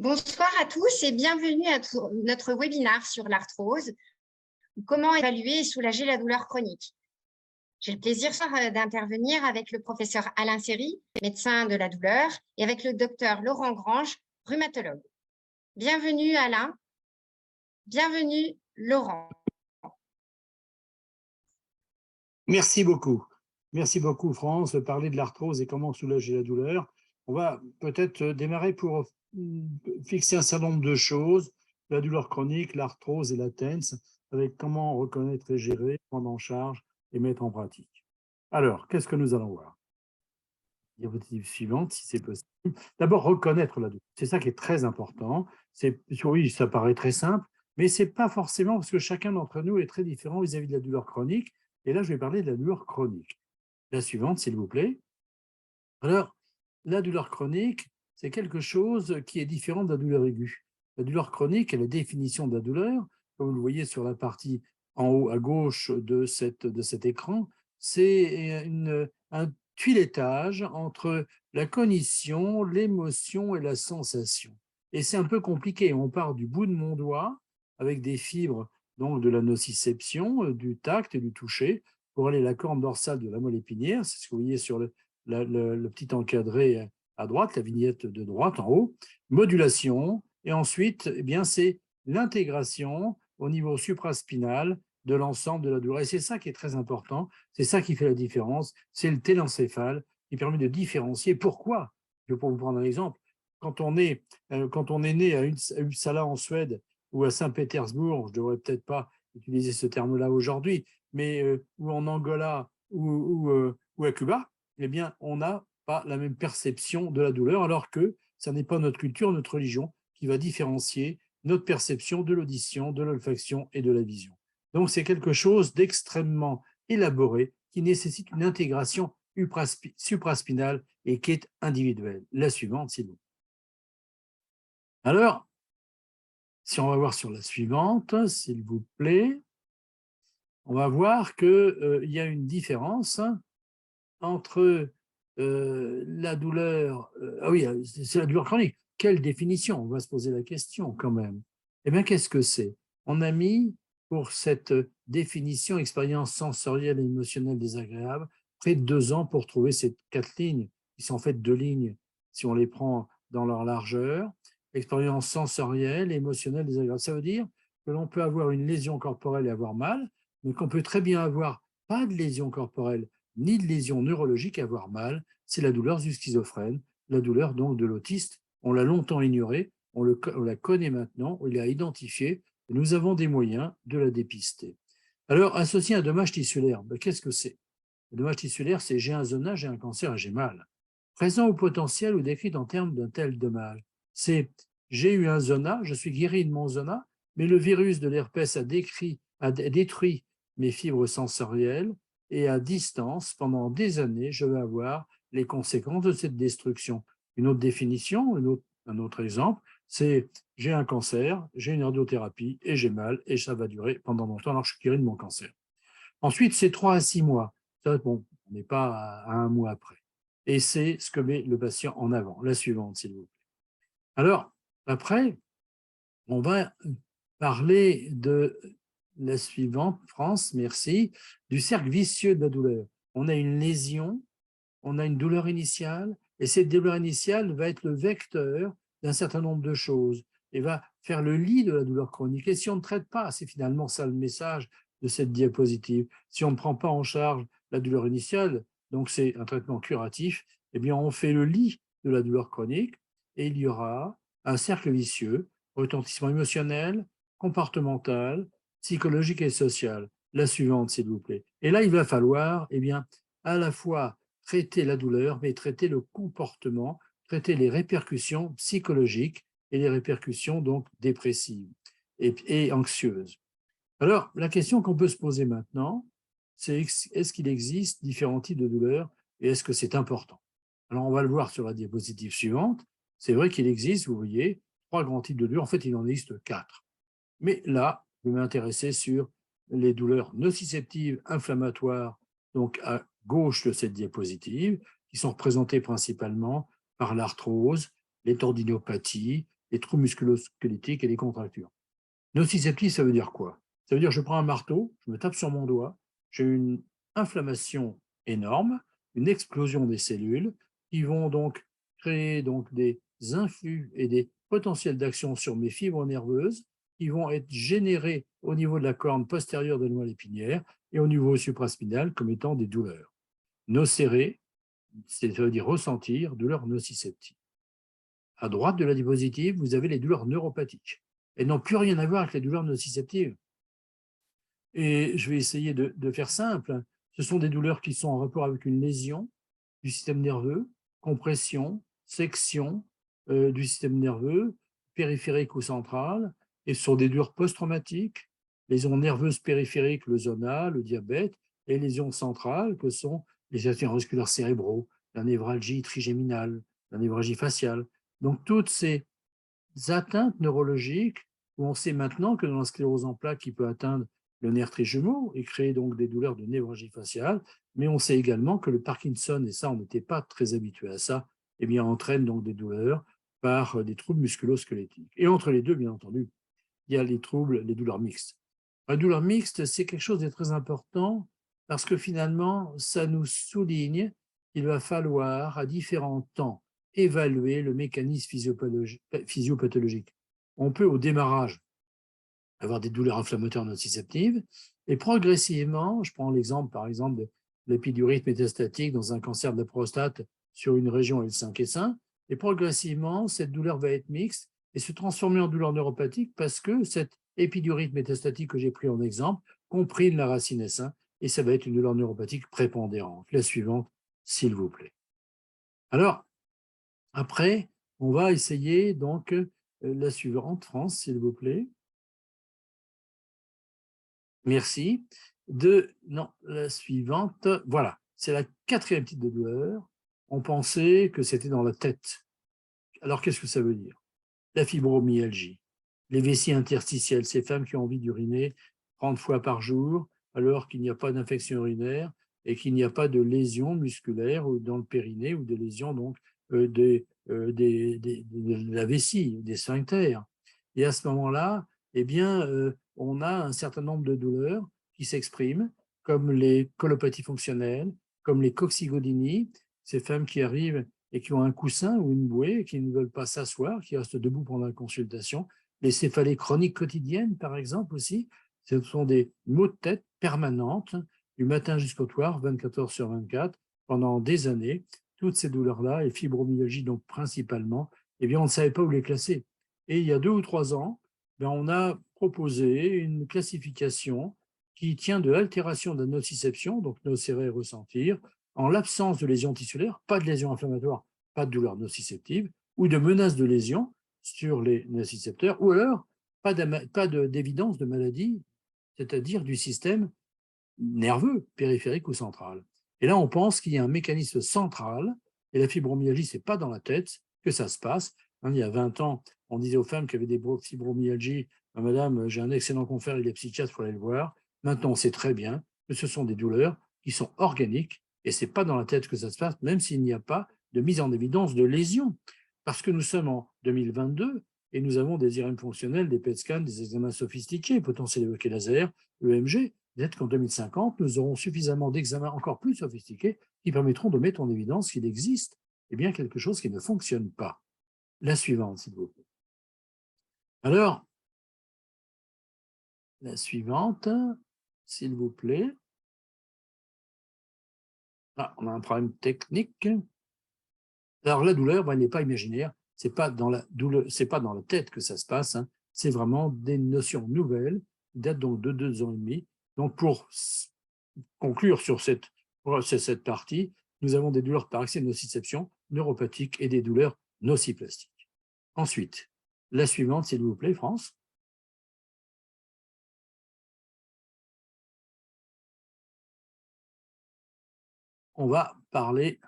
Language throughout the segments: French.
Bonsoir à tous et bienvenue à notre webinaire sur l'arthrose, comment évaluer et soulager la douleur chronique. J'ai le plaisir d'intervenir avec le professeur Alain Séry, médecin de la douleur, et avec le docteur Laurent Grange, rhumatologue. Bienvenue Alain, bienvenue Laurent. Merci beaucoup. Merci beaucoup France de parler de l'arthrose et comment soulager la douleur. On va peut-être démarrer pour fixer un certain nombre de choses, la douleur chronique, l'arthrose et la TENS, avec comment reconnaître et gérer, prendre en charge et mettre en pratique. Alors, qu'est-ce que nous allons voir? Diapositive suivante, si c'est possible. D'abord, reconnaître la douleur. C'est ça qui est très important. Oui, ça paraît très simple, mais ce n'est pas forcément parce que chacun d'entre nous est très différent vis-à-vis de la douleur chronique. Et là, je vais parler de la douleur chronique. La suivante, s'il vous plaît. Alors, la douleur chronique, c'est quelque chose qui est différent de la douleur aiguë. La douleur chronique est la définition de la douleur. Comme vous le voyez sur la partie en haut à gauche de cet écran, c'est un tuilettage entre la cognition, l'émotion et la sensation. Et c'est un peu compliqué. On part du bout de mon doigt avec des fibres donc de la nociception, du tact et du toucher, pour aller à la corne dorsale de la moelle épinière. C'est ce que vous voyez sur le petit encadré à droite, la vignette de droite en haut. Modulation. Et ensuite, eh bien, c'est l'intégration au niveau supraspinal de l'ensemble de la douleur. Et c'est ça qui est très important. C'est ça qui fait la différence. C'est le télencéphale qui permet de différencier. Pourquoi? Je vais vous prendre un exemple. Quand on est né à Uppsala en Suède ou à Saint-Pétersbourg, je ne devrais peut-être pas utiliser ce terme-là aujourd'hui, mais ou en Angola ou à Cuba, eh bien, on n'a pas la même perception de la douleur, alors que ce n'est pas notre culture, notre religion qui va différencier notre perception de l'audition, de l'olfaction et de la vision. Donc, c'est quelque chose d'extrêmement élaboré qui nécessite une intégration supraspinale et qui est individuelle. La suivante, s'il vous plaît. Alors, si on va voir sur la suivante, s'il vous plaît, on va voir qu'il y a une différence entre la douleur... ah oui, c'est la douleur chronique. Quelle définition? On va se poser la question quand même. Eh bien, qu'est-ce que c'est? On a mis pour cette définition expérience sensorielle et émotionnelle désagréable près de 2 ans pour trouver ces 4 lignes, qui sont en fait 2 lignes si on les prend dans leur largeur. Expérience sensorielle et émotionnelle désagréable. Ça veut dire que l'on peut avoir une lésion corporelle et avoir mal, mais qu'on peut très bien avoir pas de lésion corporelle ni de lésion neurologique et avoir mal. C'est la douleur du schizophrène, la douleur donc de l'autiste. On l'a longtemps ignorée, on la connaît maintenant, on l'a identifiée, et nous avons des moyens de la dépister. Alors, associé à un dommage tissulaire, qu'est-ce que c'est? Le dommage tissulaire, c'est j'ai un zona, j'ai un cancer et j'ai mal. Présent ou potentiel ou décrit en termes d'un tel dommage. C'est j'ai eu un zona, je suis guéri de mon zona, mais le virus de l'herpès a détruit mes fibres sensorielles et à distance, pendant des années, je vais avoir les conséquences de cette destruction. Une autre définition, un autre exemple, c'est j'ai un cancer, j'ai une radiothérapie et j'ai mal et ça va durer pendant longtemps, alors je suis guéri de mon cancer. Ensuite, c'est 3 à 6 mois. Ça, bon, on n'est pas à 1 mois après. Et c'est ce que met le patient en avant. La suivante, s'il vous plaît. Alors, après, on va parler de la suivante, France, merci, du cercle vicieux de la douleur. On a une lésion, on a une douleur initiale, et cette douleur initiale va être le vecteur d'un certain nombre de choses et va faire le lit de la douleur chronique. Et si on ne traite pas, c'est finalement ça le message de cette diapositive, si on ne prend pas en charge la douleur initiale, donc c'est un traitement curatif, eh bien on fait le lit de la douleur chronique et il y aura un cercle vicieux, retentissement émotionnel, comportemental, psychologique et social. La suivante, s'il vous plaît. Et là, il va falloir, eh bien, à la fois traiter la douleur, mais traiter le comportement, traiter les répercussions psychologiques et les répercussions donc dépressives et anxieuses. Alors, la question qu'on peut se poser maintenant, c'est est-ce qu'il existe différents types de douleurs et est-ce que c'est important? Alors, on va le voir sur la diapositive suivante. C'est vrai qu'il existe, vous voyez, 3 grands types de douleurs. En fait, il en existe 4. Mais là, je vais m'intéresser sur les douleurs nociceptives inflammatoires, donc à gauche de cette diapositive, qui sont représentées principalement par l'arthrose, les tendinopathies, les troubles musculo-squelettiques et les contractures. Nociceptif, ça veut dire quoi? Ça veut dire je prends un marteau, je me tape sur mon doigt, j'ai une inflammation énorme, une explosion des cellules qui vont donc créer donc des influx et des potentiels d'action sur mes fibres nerveuses qui vont être générés au niveau de la corne postérieure de la moelle épinière et au niveau supraspinal comme étant des douleurs. Nocérer, ça veut dire ressentir, douleur nociceptive. À droite de la diapositive, vous avez les douleurs neuropathiques. Elles n'ont plus rien à voir avec les douleurs nociceptives. Et je vais essayer de faire simple. Ce sont des douleurs qui sont en rapport avec une lésion du système nerveux, compression, section du système nerveux, périphérique ou central, et ce sont des douleurs post-traumatiques, lésions nerveuses périphériques, le zona, le diabète, et lésions centrales que sont les accidents vasculaires cérébraux, la névralgie trigéminale, la névralgie faciale. Donc toutes ces atteintes neurologiques, où on sait maintenant que dans la sclérose en plaques qui peut atteindre le nerf trijumeau et créer donc des douleurs de névralgie faciale, mais on sait également que le Parkinson, et ça on n'était pas très habitué à ça, eh bien entraîne donc des douleurs par des troubles musculo-squelettiques. Et entre les deux, bien entendu, il y a les troubles, les douleurs mixtes. La douleur mixte, c'est quelque chose de très important parce que finalement, ça nous souligne qu'il va falloir à différents temps évaluer le mécanisme physiopathologique. On peut au démarrage avoir des douleurs inflammatoires nociceptives et progressivement, je prends l'exemple par exemple de l'épidurite métastatique dans un cancer de la prostate sur une région L5 et 5, et progressivement, cette douleur va être mixte et se transformer en douleur neuropathique parce que cette épidurite métastatique que j'ai pris en exemple comprime la racine S1 et ça va être une douleur neuropathique prépondérante. La suivante, s'il vous plaît. Alors, après, on va essayer donc la suivante, France, s'il vous plaît. Merci. Non, la suivante, voilà, c'est la quatrième type de douleur. On pensait que c'était dans la tête. Alors, qu'est-ce que ça veut dire? La fibromyalgie, les vessies interstitielles, ces femmes qui ont envie d'uriner 30 fois par jour, alors qu'il n'y a pas d'infection urinaire et qu'il n'y a pas de lésions musculaires dans le périnée ou de lésions donc de la vessie, des sphincters. Et à ce moment-là, eh bien, on a un certain nombre de douleurs qui s'expriment, comme les colopathies fonctionnelles, comme les coccygodinies, ces femmes qui arrivent et qui ont un coussin ou une bouée et qui ne veulent pas s'asseoir, qui restent debout pendant la consultation. Les céphalées chroniques quotidiennes, par exemple, aussi, ce sont des maux de tête permanentes, du matin jusqu'au soir, 24 heures sur 24, pendant des années. Toutes ces douleurs-là, et fibromyalgie donc principalement, eh bien, on ne savait pas où les classer. Et il y a 2 ou 3 ans, ben, on a proposé une classification qui tient de l'altération de la nociception, donc nocérer, ressentir, en l'absence de lésions tissulaires, pas de lésions inflammatoires, pas de douleur nociceptive, ou de menace de lésions sur les nocicepteurs, ou alors pas d'évidence de maladie, c'est-à-dire du système nerveux, périphérique ou central. Et là, on pense qu'il y a un mécanisme central, et la fibromyalgie, ce n'est pas dans la tête que ça se passe. Il y a 20 ans, on disait aux femmes qui avaient des fibromyalgies, madame, j'ai un excellent confrère, il est psychiatre, il faut aller le voir. Maintenant, on sait très bien que ce sont des douleurs qui sont organiques, et ce n'est pas dans la tête que ça se passe, même s'il n'y a pas de mise en évidence de lésions. Parce que nous sommes en 2022, et nous avons des IRM fonctionnels, des PET scans, des examens sophistiqués, potentiels évoqués laser, EMG. Peut-être qu'en 2050, nous aurons suffisamment d'examens encore plus sophistiqués qui permettront de mettre en évidence qu'il existe bien quelque chose qui ne fonctionne pas. La suivante, s'il vous plaît. Alors, la suivante, s'il vous plaît. Ah, on a un problème technique. Alors, la douleur, elle n'est pas imaginaire. Ce n'est pas dans la tête que ça se passe. Hein. C'est vraiment des notions nouvelles qui datent donc de 2 ans et demi. Donc, pour conclure sur cette partie, nous avons des douleurs par excès de nociception neuropathique et des douleurs nociplastiques. Ensuite, la suivante, s'il vous plaît, France. On va parler,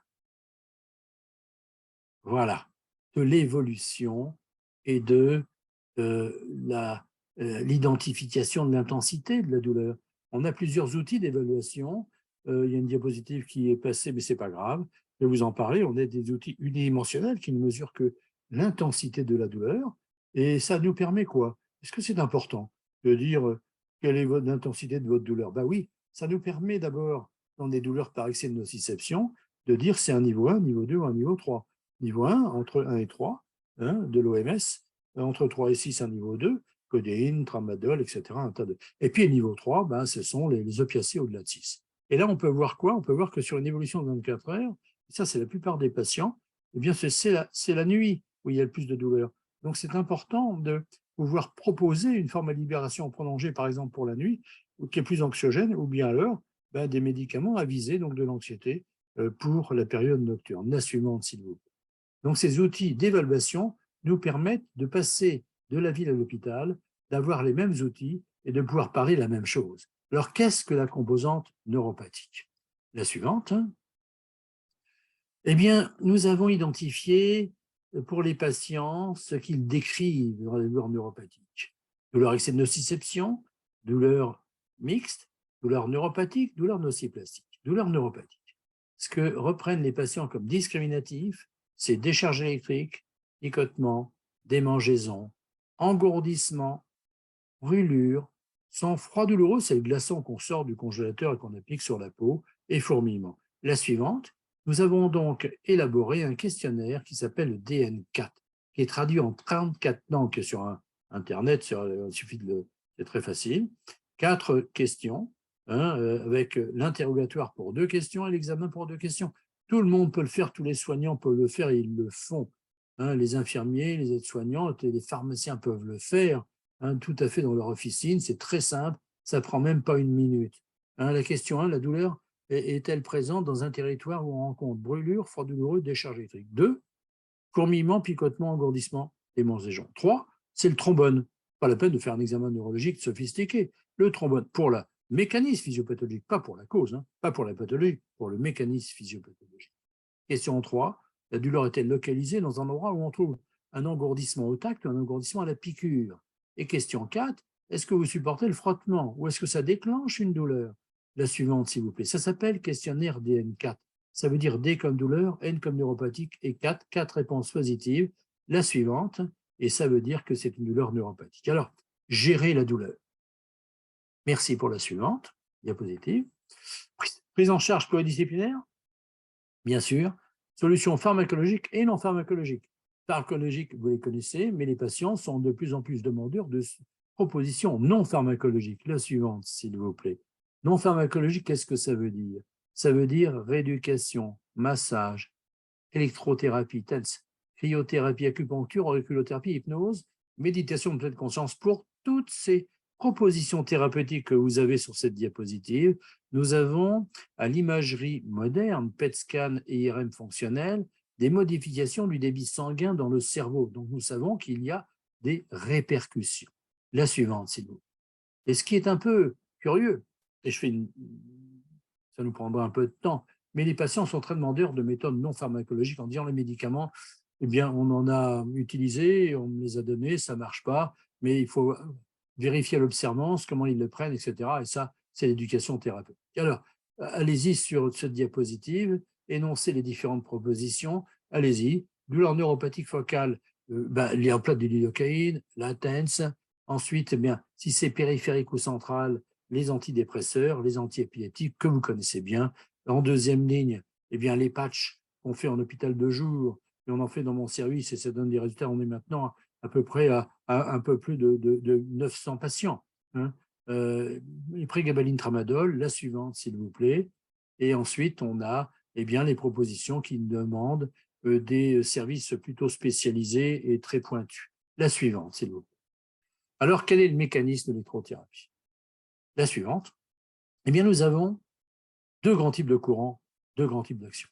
voilà, de l'évolution et de l'identification de l'intensité de la douleur. On a plusieurs outils d'évaluation. Il y a une diapositive qui est passée, mais ce n'est pas grave. Je vais vous en parler. On a des outils unidimensionnels qui ne mesurent que l'intensité de la douleur. Et ça nous permet quoi? Est-ce que c'est important de dire quelle est l'intensité de votre douleur? Ben oui, ça nous permet d'abord, dans des douleurs par excès de nociception, de dire c'est un niveau 1, niveau 2 ou un niveau 3. Niveau 1, entre 1 et 3, hein, de l'OMS, entre 3 et 6, un niveau 2, codéine, tramadol, etc. Un tas de... Et puis, niveau 3, ben, ce sont les opiacés au-delà de 6. Et là, on peut voir quoi? On peut voir que sur une évolution de 24 heures, et ça, c'est la plupart des patients, eh bien, c'est la nuit où il y a le plus de douleur. Donc, c'est important de pouvoir proposer une forme de libération prolongée, par exemple, pour la nuit, qui est plus anxiogène, ou bien alors ben, des médicaments avisés, donc de l'anxiété, pour la période nocturne. La suivante, s'il vous plaît. Donc, ces outils d'évaluation nous permettent de passer de la ville à l'hôpital, d'avoir les mêmes outils et de pouvoir parler la même chose. Alors, qu'est-ce que la composante neuropathique? La suivante. Eh bien, nous avons identifié pour les patients ce qu'ils décrivent dans les douleurs neuropathiques. Douleur excès de nociception, douleur mixte, douleur neuropathique, douleur nociplastique. Douleur neuropathique. Ce que reprennent les patients comme discriminatif, c'est décharge électrique, picotement, démangeaison, engourdissement, brûlure, sang-froid douloureux, c'est le glaçon qu'on sort du congélateur et qu'on applique sur la peau, et fourmillement. La suivante, nous avons donc élaboré un questionnaire qui s'appelle le DN4, qui est traduit en 34 langues sur Internet, il suffit de le... C'est très facile. 4 questions, hein, avec l'interrogatoire pour 2 questions et l'examen pour 2 questions. Tout le monde peut le faire, tous les soignants peuvent le faire et ils le font. Hein, les infirmiers, les aides-soignants, les pharmaciens peuvent le faire. Hein, tout à fait dans leur officine, c'est très simple, ça ne prend même pas une minute. Hein, la question 1, la douleur est-elle présente dans un territoire où on rencontre brûlure, froid douloureux, décharge électrique? 2, fourmillement, picotement, engourdissement, démangeaison. 3, c'est le trombone. Pas la peine de faire un examen neurologique sophistiqué. Le trombone, pour le mécanisme physiopathologique, pas pour la cause, hein, pas pour la pathologie, pour le mécanisme physiopathologique. Question 3, la douleur est-elle localisée dans un endroit où on trouve un engourdissement au tact ou un engourdissement à la piqûre? Et question 4, est-ce que vous supportez le frottement ou est-ce que ça déclenche une douleur? La suivante, s'il vous plaît. Ça s'appelle questionnaire DN4. Ça veut dire D comme douleur, N comme neuropathique et 4 réponses positives. La suivante, et ça veut dire que c'est une douleur neuropathique. Alors, gérer la douleur. Merci pour la suivante, diapositive. Prise en charge pluridisciplinaire, bien sûr. Solutions pharmacologiques et non pharmacologiques. Pharmacologiques, vous les connaissez, mais les patients sont de plus en plus demandeurs de propositions non pharmacologiques. La suivante, s'il vous plaît. Non pharmacologique, qu'est-ce que ça veut dire? Ça veut dire rééducation, massage, électrothérapie, TENS, cryothérapie, acupuncture, auriculothérapie, hypnose, méditation de pleine conscience. Pour toutes ces propositions thérapeutiques que vous avez sur cette diapositive, nous avons à l'imagerie moderne, PET scan et IRM fonctionnel, des modifications du débit sanguin dans le cerveau. Donc nous savons qu'il y a des répercussions. La suivante, s'il vous plaît. Et ce qui est un peu curieux, et ça nous prendra un peu de temps, mais les patients sont très demandeurs de méthodes non pharmacologiques en disant les médicaments, eh bien, on en a utilisé, on me les a donnés, ça ne marche pas, mais il faut vérifier l'observance, comment ils le prennent, etc. Et ça, c'est l'éducation thérapeutique. Alors, allez-y sur cette diapositive, énoncez les différentes propositions, allez-y. Douleur neuropathique focale, il y a en place de lidocaïne, la TENS. Ensuite, eh bien, si c'est périphérique ou central, les antidépresseurs, les antiépileptiques que vous connaissez bien. En deuxième ligne, eh bien, les patchs qu'on fait en hôpital de jour, et on en fait dans mon service, et ça donne des résultats. On est maintenant à peu près à un peu plus de 900 patients. Hein. Les prégabalines tramadol, la suivante, s'il vous plaît. Et ensuite, on a eh bien, les propositions qui demandent des services plutôt spécialisés et très pointus. La suivante, s'il vous plaît. Alors, quel est le mécanisme de l'électrothérapie? La suivante. Eh bien, nous avons 2 grands types de courants, 2 grands types d'actions.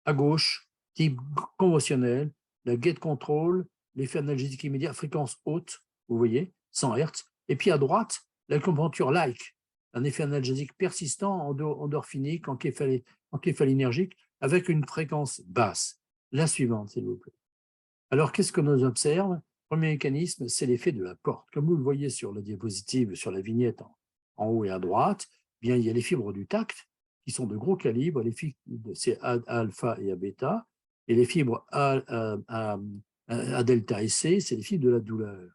À gauche, type conventionnel, la gate control, l'effet analgésique immédiat, fréquence haute, vous voyez, 100 Hz. Et puis à droite, l'acupuncture-like, un effet analgésique persistant, endorphinique, encéphalinergique, avec une fréquence basse. La suivante, s'il vous plaît. Alors, qu'est-ce que nous observe? Premier mécanisme, c'est l'effet de la porte. Comme vous le voyez sur la diapositive, sur la vignette en haut et à droite, eh bien, il y a les fibres du tact qui sont de gros calibre, c'est alpha et bêta, et les fibres A delta et C, c'est les fibres de la douleur.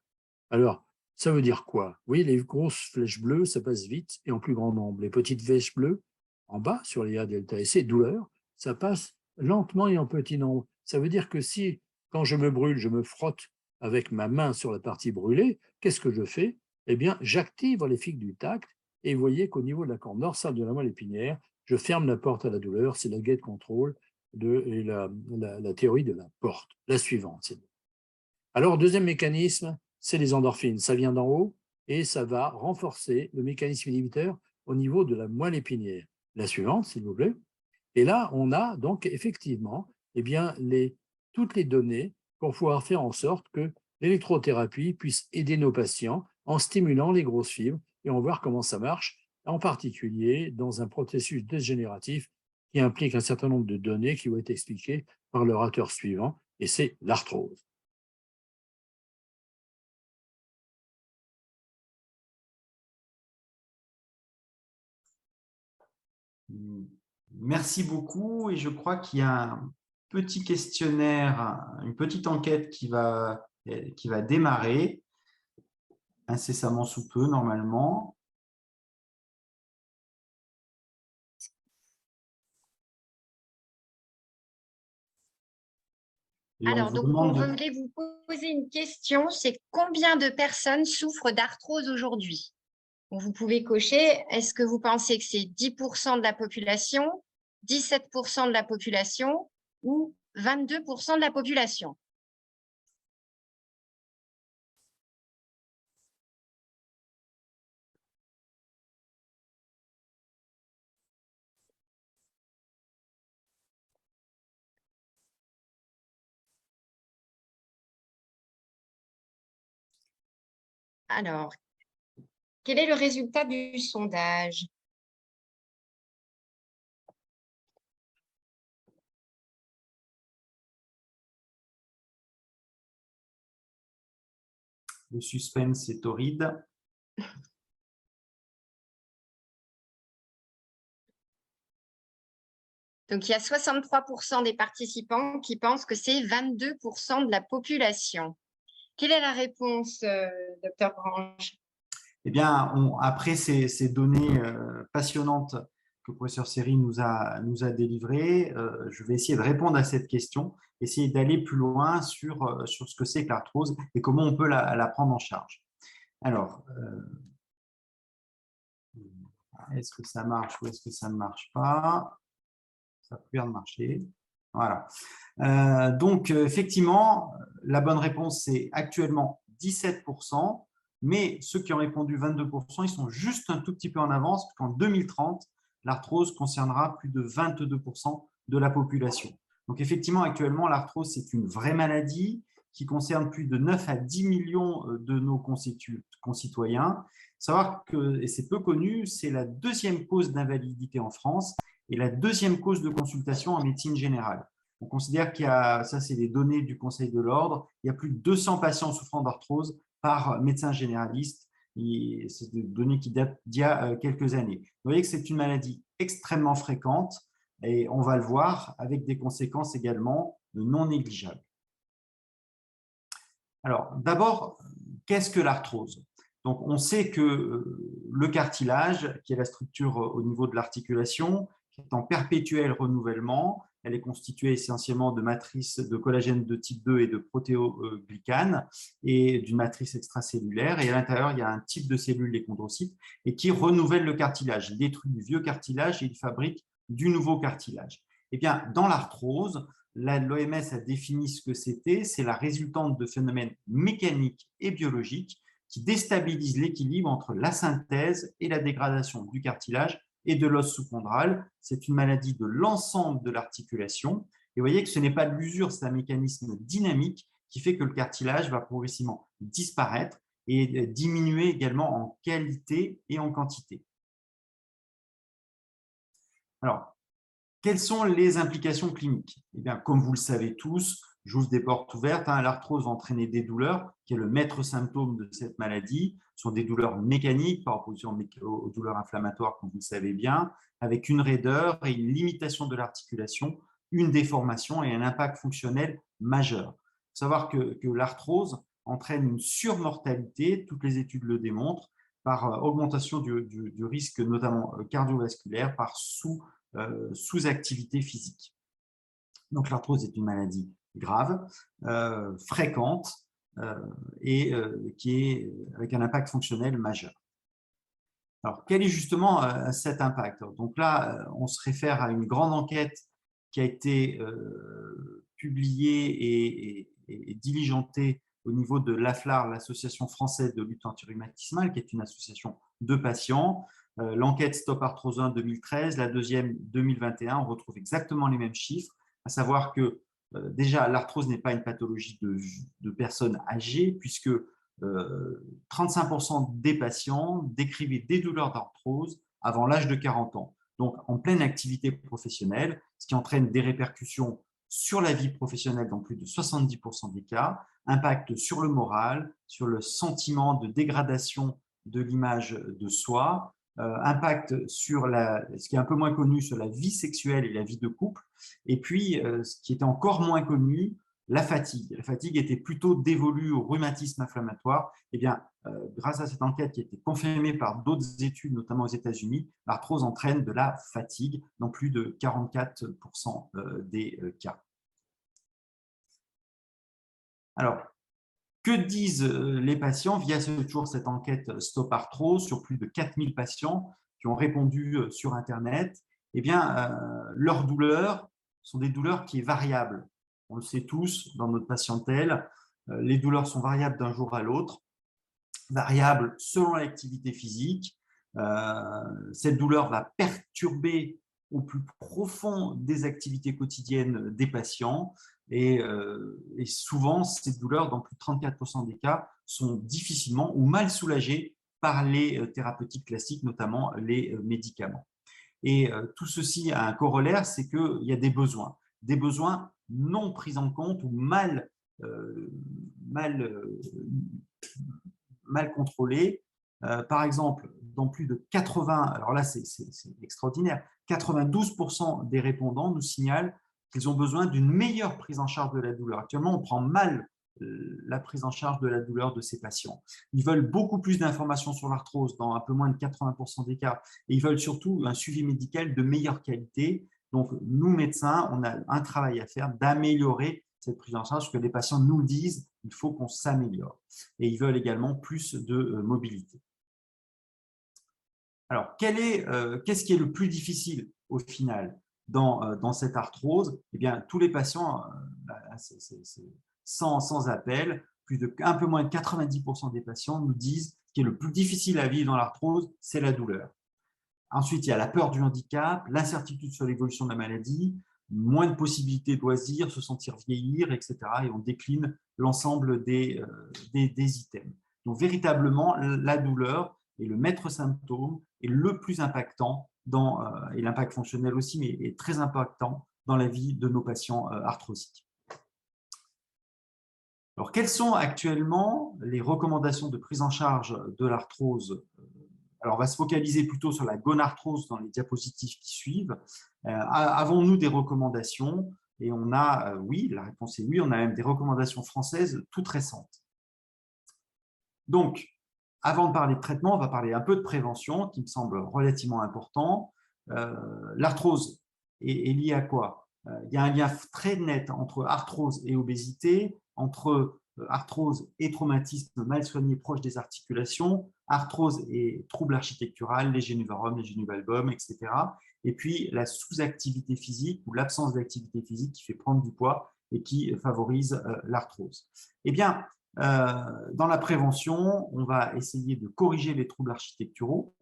Alors, ça veut dire quoi? Vous voyez, les grosses flèches bleues, ça passe vite et en plus grand nombre. Les petites flèches bleues, en bas, sur les A delta et C, douleur, ça passe lentement et en petit nombre. Ça veut dire que si, quand je me brûle, je me frotte avec ma main sur la partie brûlée, qu'est-ce que je fais? Eh bien, j'active les fibres du tact et vous voyez qu'au niveau de la corde dorsale de la moelle épinière, je ferme la porte à la douleur. C'est la gate control et la théorie de la porte. La suivante. Alors, deuxième mécanisme, c'est les endorphines. Ça vient d'en haut et ça va renforcer le mécanisme inhibiteur au niveau de la moelle épinière. La suivante, s'il vous plaît. Et là, on a donc effectivement eh bien, toutes les données pour pouvoir faire en sorte que l'électrothérapie puisse aider nos patients en stimulant les grosses fibres et on va voir comment ça marche, en particulier dans un processus dégénératif qui implique un certain nombre de données qui vont être expliquées par l'orateur suivant, et c'est l'arthrose. Merci beaucoup et je crois qu'il y a un petit questionnaire, une petite enquête qui va démarrer incessamment sous peu normalement. Et Alors, vous donc, demande on de... voulait vous poser une question, c'est combien de personnes souffrent d'arthrose aujourd'hui? Vous pouvez cocher, est-ce que vous pensez que c'est 10% de la population, 17% de la population ou 22% de la population? Alors, quel est le résultat du sondage? Le suspense est torride. Donc, il y a 63% des participants qui pensent que c'est 22% de la population. Quelle est la réponse, docteur Grange? Eh bien, après ces données passionnantes que le professeur Seri nous a délivrées, je vais essayer de répondre à cette question, essayer d'aller plus loin sur ce que c'est que l'arthrose et comment on peut la prendre en charge. Alors, est-ce que ça marche ou est-ce que ça ne marche pas? Ça a plus l'air de marcher. Voilà. Donc, effectivement, la bonne réponse, c'est actuellement 17%, mais ceux qui ont répondu 22%, ils sont juste un tout petit peu en avance, parce qu'en 2030, l'arthrose concernera plus de 22% de la population. Donc, effectivement, actuellement, l'arthrose, c'est une vraie maladie qui concerne plus de 9 à 10 millions de nos concitoyens. Savoir que, et c'est peu connu, c'est la deuxième cause d'invalidité en France et la deuxième cause de consultation en médecine générale. On considère qu'il y a, ça c'est les données du Conseil de l'Ordre, il y a plus de 200 patients souffrant d'arthrose par médecin généraliste. C'est des données qui datent d'il y a quelques années. Vous voyez que c'est une maladie extrêmement fréquente et on va le voir avec des conséquences également non négligeables. Alors, d'abord, qu'est-ce que l'arthrose? Donc, on sait que le cartilage, qui est la structure au niveau de l'articulation, qui est en perpétuel renouvellement, elle est constituée essentiellement de matrices de collagène de type 2 et de protéoglycanes et d'une matrice extracellulaire. Et à l'intérieur, il y a un type de cellules, les chondrocytes, et qui renouvelle le cartilage. Il détruit du vieux cartilage et il fabrique du nouveau cartilage. Eh bien, dans l'arthrose, l'OMS a défini ce que c'était, c'est la résultante de phénomènes mécaniques et biologiques qui déstabilisent l'équilibre entre la synthèse et la dégradation du cartilage et de l'os sous-chondral. C'est une maladie de l'ensemble de l'articulation. Et vous voyez que ce n'est pas de l'usure, c'est un mécanisme dynamique qui fait que le cartilage va progressivement disparaître et diminuer également en qualité et en quantité. Alors, quelles sont les implications cliniques? Eh bien, comme vous le savez tous, j'ouvre des portes ouvertes, l'arthrose va entraîner des douleurs, qui est le maître symptôme de cette maladie. Ce sont des douleurs mécaniques par opposition aux douleurs inflammatoires, comme vous le savez bien, avec une raideur et une limitation de l'articulation, une déformation et un impact fonctionnel majeur. savoir que l'arthrose entraîne une surmortalité, toutes les études le démontrent, par augmentation du risque notamment cardiovasculaire, par sous-activité physique. Donc l'arthrose est une maladie grave, fréquente et qui est avec un impact fonctionnel majeur. Alors, quel est justement cet impact? Donc là, on se réfère à une grande enquête qui a été publiée et diligentée au niveau de l'AFLAR, l'Association française de lutte antirhumatismale, qui est une association de patients. L'enquête Stop Arthrose 1 2013, la deuxième 2021, on retrouve exactement les mêmes chiffres, à savoir que déjà, l'arthrose n'est pas une pathologie de personnes âgées, puisque 35% des patients décrivaient des douleurs d'arthrose avant l'âge de 40 ans, donc en pleine activité professionnelle, ce qui entraîne des répercussions sur la vie professionnelle dans plus de 70% des cas, impact sur le moral, sur le sentiment de dégradation de l'image de soi, impact sur ce qui est un peu moins connu, sur la vie sexuelle et la vie de couple, et puis ce qui est encore moins connu, la fatigue. La fatigue était plutôt dévolue au rhumatisme inflammatoire. Eh bien, grâce à cette enquête qui a été confirmée par d'autres études, notamment aux États-Unis, l'arthrose entraîne de la fatigue dans plus de 44% des cas. Alors, que disent les patients via toujours cette enquête Stop Arthrose sur plus de 4000 patients qui ont répondu sur Internet? Eh bien, leurs douleurs sont des douleurs qui sont variables. On le sait tous dans notre patientèle, les douleurs sont variables d'un jour à l'autre, variables selon l'activité physique. Cette douleur va perturber au plus profond des activités quotidiennes des patients et souvent, ces douleurs, dans plus de 34% des cas, sont difficilement ou mal soulagées par les thérapeutiques classiques, notamment les médicaments. Et tout ceci a un corollaire, c'est qu'il y a des besoins non pris en compte ou mal contrôlés. Par exemple, dans plus de 80, alors là c'est extraordinaire, 92% des répondants nous signalent qu'ils ont besoin d'une meilleure prise en charge de la douleur. Actuellement, on prend mal la prise en charge de la douleur de ces patients. Ils veulent beaucoup plus d'informations sur l'arthrose dans un peu moins de 80% des cas et ils veulent surtout un suivi médical de meilleure qualité. Donc, nous, médecins, on a un travail à faire d'améliorer cette prise en charge, parce que les patients nous le disent, il faut qu'on s'améliore. Et ils veulent également plus de mobilité. Alors, qu'est-ce qui est le plus difficile au final dans cette arthrose? Eh bien, tous les patients, sans appel, un peu moins de 90% des patients nous disent que ce qui est le plus difficile à vivre dans l'arthrose, c'est la douleur. Ensuite, il y a la peur du handicap, l'incertitude sur l'évolution de la maladie, moins de possibilités de loisirs, se sentir vieillir, etc. Et on décline l'ensemble des items. Donc, véritablement, la douleur est le maître symptôme et le plus impactant, et l'impact fonctionnel aussi, mais est très impactant dans la vie de nos patients arthrosiques. Alors, quelles sont actuellement les recommandations de prise en charge de l'arthrose? Alors, on va se focaliser plutôt sur la gonarthrose dans les diapositives qui suivent. Avons-nous des recommandations? Et on a, oui, la réponse est oui, on a même des recommandations françaises toutes récentes. Donc, avant de parler de traitement, on va parler un peu de prévention, qui me semble relativement important. L'arthrose est liée à quoi? Il y a un lien très net entre arthrose et obésité, entre arthrose et traumatisme mal soigné proche des articulations, arthrose et troubles architecturaux, les génuvaromes, les génuvalbums, etc. Et puis la sous-activité physique ou l'absence d'activité physique qui fait prendre du poids et qui favorise l'arthrose. Eh bien, dans la prévention, on va essayer de corriger les troubles architecturaux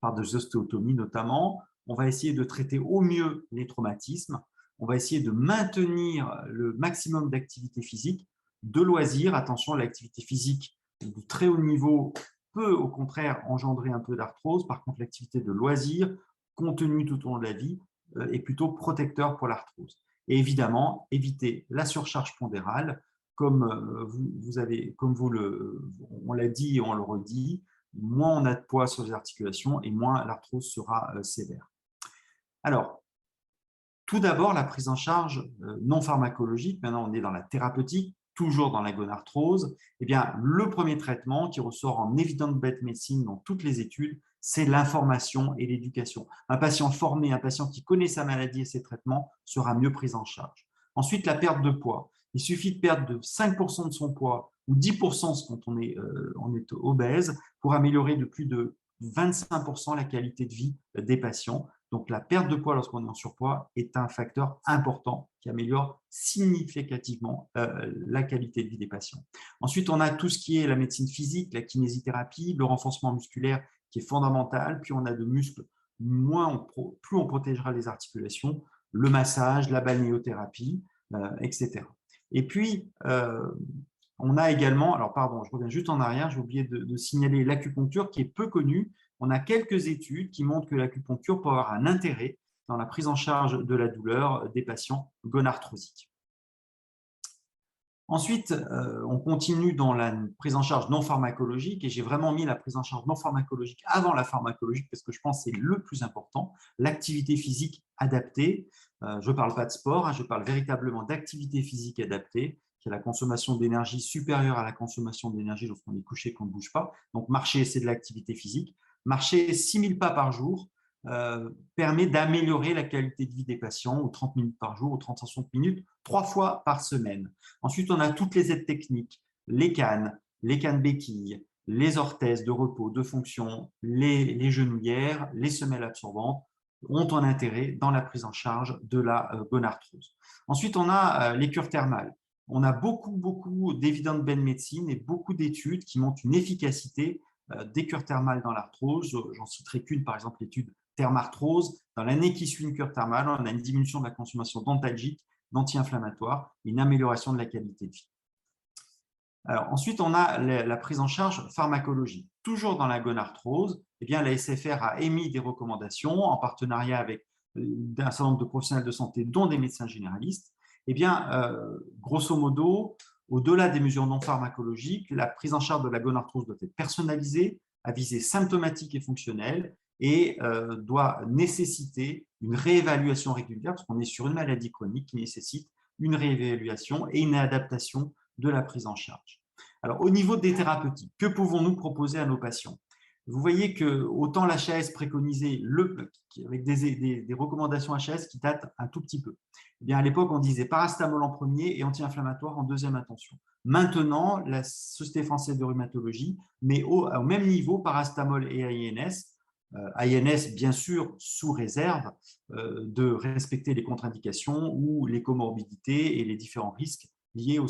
par des ostéotomies notamment. On va essayer de traiter au mieux les traumatismes. On va essayer de maintenir le maximum d'activité physique, de loisirs. Attention, l'activité physique de très haut niveau peut au contraire engendrer un peu d'arthrose. Par contre, l'activité de loisirs, contenue tout au long de la vie, est plutôt protecteur pour l'arthrose. Et évidemment, éviter la surcharge pondérale. Comme on l'a dit et on le redit, moins on a de poids sur les articulations et moins l'arthrose sera sévère. Alors, tout d'abord, la prise en charge non pharmacologique. Maintenant, on est dans la thérapeutique. toujours dans la gonarthrose, eh bien, le premier traitement qui ressort en evidence-based medicine dans toutes les études, c'est l'information et l'éducation. Un patient formé, un patient qui connaît sa maladie et ses traitements sera mieux pris en charge. Ensuite, la perte de poids. Il suffit de perdre de 5% de son poids ou 10% quand on est obèse pour améliorer de plus de 25% la qualité de vie des patients. Donc, la perte de poids lorsqu'on est en surpoids est un facteur important qui améliore significativement la qualité de vie des patients. Ensuite, on a tout ce qui est la médecine physique, la kinésithérapie, le renforcement musculaire qui est fondamental. Puis, on a de muscles, plus on protégera les articulations, le massage, la balnéothérapie, etc. Et puis, on a également, alors pardon, je reviens juste en arrière, j'ai oublié de signaler l'acupuncture qui est peu connue. On a quelques études qui montrent que l'acupuncture peut avoir un intérêt dans la prise en charge de la douleur des patients gonarthrosiques. Ensuite, on continue dans la prise en charge non pharmacologique et j'ai vraiment mis la prise en charge non pharmacologique avant la pharmacologique parce que je pense que c'est le plus important, l'activité physique adaptée. Je ne parle pas de sport, je parle véritablement d'activité physique adaptée, qui est la consommation d'énergie supérieure à la consommation d'énergie lorsqu'on est couché et qu'on ne bouge pas. Donc, marcher, c'est de l'activité physique. Marcher 6000 pas par jour permet d'améliorer la qualité de vie des patients, ou 30 minutes par jour, ou 30-60 minutes, 3 fois par semaine. Ensuite, on a toutes les aides techniques, les cannes béquilles, les orthèses de repos, de fonction, les genouillères, les semelles absorbantes ont un intérêt dans la prise en charge de la gonarthrose. Ensuite, on a les cures thermales. On a beaucoup d'évidence-based médecine et beaucoup d'études qui montrent une efficacité des cures thermales dans l'arthrose. J'en citerai qu'une, par exemple, l'étude Thermarthrose. Dans l'année qui suit une cure thermale, on a une diminution de la consommation d'antalgiques, d'anti-inflammatoires, une amélioration de la qualité de vie. Alors, ensuite, on a la prise en charge pharmacologique. Toujours dans la gonarthrose, eh bien, la SFR a émis des recommandations en partenariat avec un certain nombre de professionnels de santé, dont des médecins généralistes. Eh bien, grosso modo, au-delà des mesures non pharmacologiques, la prise en charge de la gonarthrose doit être personnalisée, à visée symptomatique et fonctionnelle, et doit nécessiter une réévaluation régulière, parce qu'on est sur une maladie chronique qui nécessite une réévaluation et une adaptation de la prise en charge. Alors, au niveau des thérapeutiques, que pouvons-nous proposer à nos patients? Vous voyez que autant l'HAS préconisait avec des recommandations HAS qui datent un tout petit peu. Eh bien, à l'époque, on disait paracétamol en premier et anti-inflammatoire en deuxième intention. Maintenant, la Société française de rhumatologie met au même niveau paracétamol et AINS. AINS, bien sûr, sous réserve de respecter les contre-indications ou les comorbidités et les différents risques liés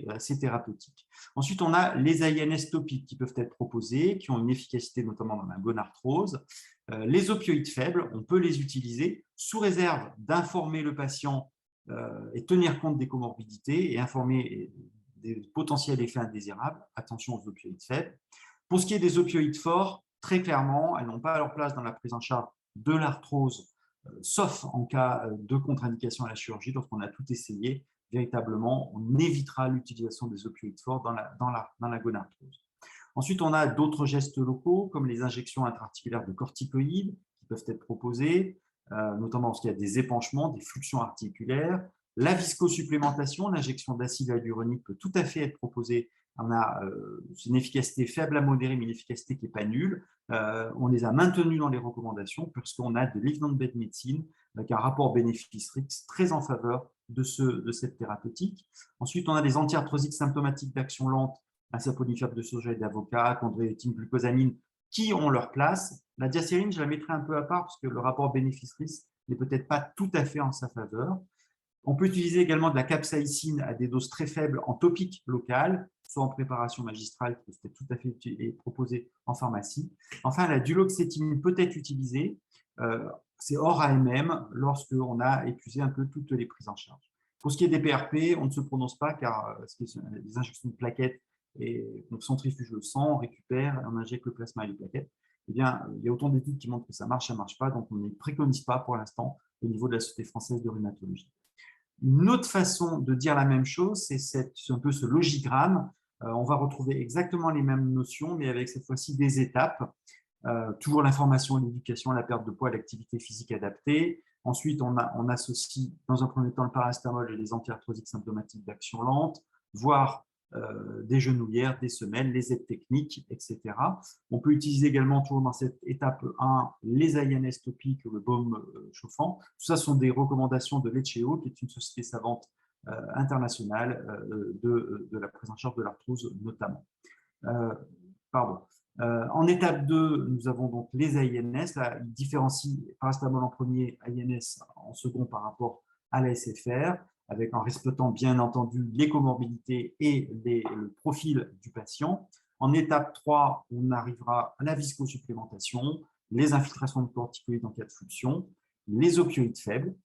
à ces thérapeutiques. Ensuite, on a les AINS topiques qui peuvent être proposés, qui ont une efficacité notamment dans la gonarthrose. Les opioïdes faibles, on peut les utiliser sous réserve d'informer le patient et tenir compte des comorbidités et informer des potentiels effets indésirables. Attention aux opioïdes faibles. Pour ce qui est des opioïdes forts, très clairement, elles n'ont pas leur place dans la prise en charge de l'arthrose, sauf en cas de contre-indication à la chirurgie. Lorsqu'on a tout essayé, véritablement, on évitera l'utilisation des opioïdes forts dans la gonarthrose. Ensuite, on a d'autres gestes locaux, comme les injections intra-articulaires de corticoïdes qui peuvent être proposées, notamment lorsqu'il y a des épanchements, des fluxions articulaires. La viscosupplémentation, l'injection d'acide hyaluronique peut tout à fait être proposée. On a une efficacité faible à modérée, mais une efficacité qui n'est pas nulle. On les a maintenus dans les recommandations puisqu'on a de l'evidence-based médecine avec un rapport bénéfice-risque très en faveur de cette thérapeutique. Ensuite, on a des antiarthrosiques symptomatiques d'action lente, saponifère de soja et d'avocat, chondroïtine, glucosamine, qui ont leur place. La diacérine, je la mettrai un peu à part parce que le rapport bénéfice-risque n'est peut-être pas tout à fait en sa faveur. On peut utiliser également de la capsaïcine à des doses très faibles en topique local, soit en préparation magistrale, qui peut être tout à fait proposée en pharmacie. Enfin, la duloxétine peut être utilisée, c'est hors AMM, lorsqu'on a épuisé un peu toutes les prises en charge. Pour ce qui est des PRP, on ne se prononce pas car les injections de plaquettes, et on centrifuge le sang, on récupère, on injecte le plasma et les plaquettes. Eh bien, il y a autant d'études qui montrent que ça marche pas, donc on ne les préconise pas pour l'instant au niveau de la Société française de rhumatologie. Une autre façon de dire la même chose, c'est un peu ce logigramme. On va retrouver exactement les mêmes notions, mais avec cette fois-ci des étapes. Toujours l'information et l'éducation, la perte de poids, l'activité physique adaptée. Ensuite, on associe dans un premier temps le paracétamol et les antiarthrosiques symptomatiques d'action lente. voire des genouillères, des semelles, les aides techniques, etc. On peut utiliser également, toujours dans cette étape 1, les INS topiques ou le baume chauffant. Tout ça sont des recommandations de Leceo, qui est une société savante internationale de la prise en charge de l'arthrose notamment. En étape 2, nous avons donc les INS. Là, ils différencient paracétamol en premier, INS en second par rapport à la SFR, en respectant bien entendu les comorbidités et le profil du patient. En étape 3, on arrivera à la viscosupplémentation, les infiltrations de corticoïdes en cas de fluxion, les opioïdes faibles,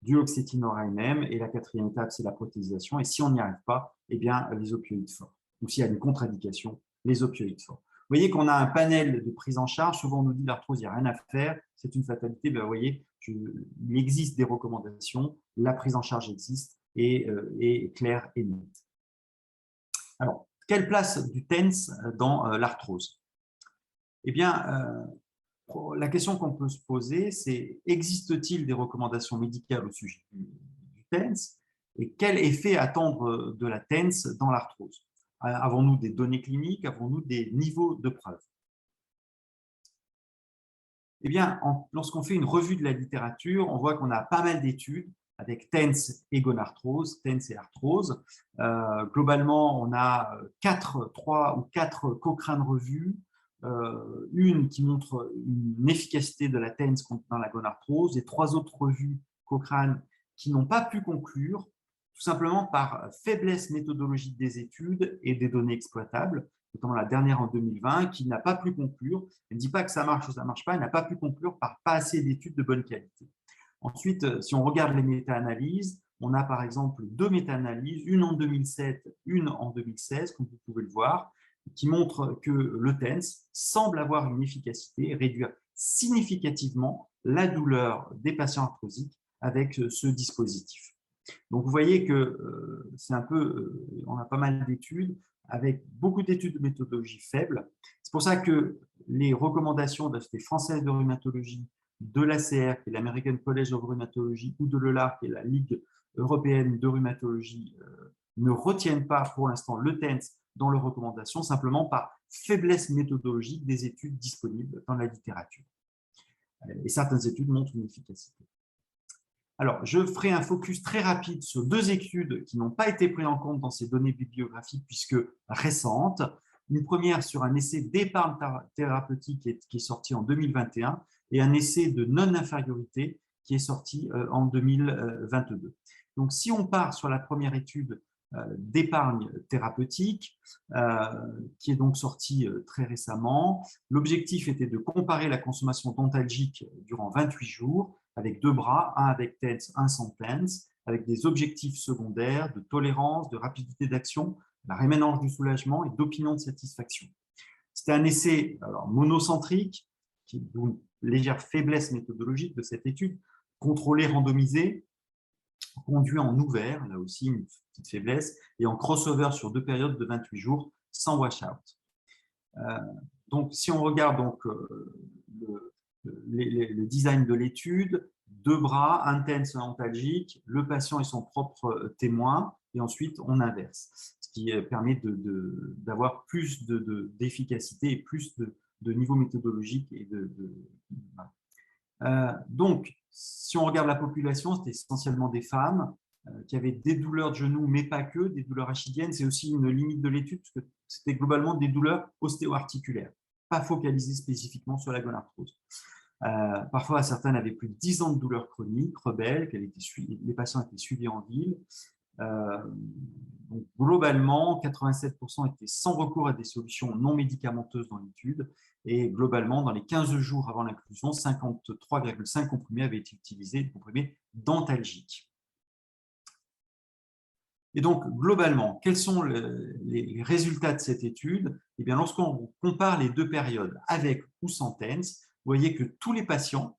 duloxétine MM, et la 4e étape, c'est la prothésisation. Et si on n'y arrive pas, eh bien, les opioïdes forts. Ou s'il y a une contre-indication, les opioïdes forts. Vous voyez qu'on a un panel de prise en charge. Souvent, on nous dit l'arthrose, il n'y a rien à faire, c'est une fatalité. Ben, vous voyez, il existe des recommandations, la prise en charge existe et est claire et nette. Alors, quelle place du TENS dans l'arthrose? Eh bien, la question qu'on peut se poser, c'est existe-t-il des recommandations médicales au sujet du TENS et quel effet attendre de la TENS dans l'arthrose? Avons-nous des données cliniques? Avons-nous des niveaux de preuve? Eh bien, lorsqu'on fait une revue de la littérature, on voit qu'on a pas mal d'études avec TENS et gonarthrose, TENS et arthrose. Globalement, on a 3 ou 4 Cochrane revues, une qui montre une efficacité de la TENS dans la gonarthrose et 3 autres revues Cochrane qui n'ont pas pu conclure, tout simplement par faiblesse méthodologique des études et des données exploitables, notamment la dernière en 2020, qui n'a pas pu conclure. Elle ne dit pas que ça marche ou ça ne marche pas, elle n'a pas pu conclure par pas assez d'études de bonne qualité. Ensuite, si on regarde les méta-analyses, on a par exemple 2 méta-analyses, une en 2007, une en 2016, comme vous pouvez le voir, qui montrent que le TENS semble avoir une efficacité, réduire significativement la douleur des patients arthrosiques avec ce dispositif. Donc, vous voyez que c'est un peu, on a pas mal d'études avec beaucoup d'études de méthodologie faible. C'est pour ça que les recommandations de la Société française de rhumatologie, de l'ACR, qui est l'American College of Rheumatology, ou de l'ELAR, qui est la Ligue européenne de rhumatologie, ne retiennent pas pour l'instant le TENS dans leurs recommandations, simplement par faiblesse méthodologique des études disponibles dans la littérature. Et certaines études montrent une efficacité. Alors, je ferai un focus très rapide sur 2 études qui n'ont pas été prises en compte dans ces données bibliographiques puisque récentes. Une première sur un essai d'épargne thérapeutique qui est sorti en 2021 et un essai de non-infériorité qui est sorti en 2022. Donc, si on part sur la première étude d'épargne thérapeutique, qui est donc sortie très récemment, l'objectif était de comparer la consommation dentalgique durant 28 jours avec 2 bras, un avec TENS, un sans TENS, avec des objectifs secondaires de tolérance, de rapidité d'action, la rémanence du soulagement et d'opinion de satisfaction. C'était un essai monocentrique, d'où une légère faiblesse méthodologique de cette étude, contrôlé, randomisé, conduit en ouvert, là aussi une petite faiblesse, et en crossover sur 2 périodes de 28 jours, sans washout. Donc, si on regarde donc, le design de l'étude, 2 bras, un TENS, un antalgique, le patient est son propre témoin, et ensuite on inverse, ce qui permet d'avoir plus d'efficacité et plus de niveau méthodologique. Donc, si on regarde la population, c'était essentiellement des femmes qui avaient des douleurs de genoux, mais pas que, des douleurs achidiennes. C'est aussi une limite de l'étude, parce que c'était globalement des douleurs ostéo-articulaires, pas focalisées spécifiquement sur la gonarthrose. Parfois, certaines avaient plus de 10 ans de douleurs chroniques, rebelles, les patients étaient suivis en ville. Donc, globalement, 87% étaient sans recours à des solutions non médicamenteuses dans l'étude et globalement, dans les 15 jours avant l'inclusion, 53,5 comprimés avaient été utilisés, des comprimés dentalgiques. Et donc, globalement, quels sont les résultats de cette étude? Eh bien, lorsqu'on compare les 2 périodes avec ou sans TENS, vous voyez que tous les patients,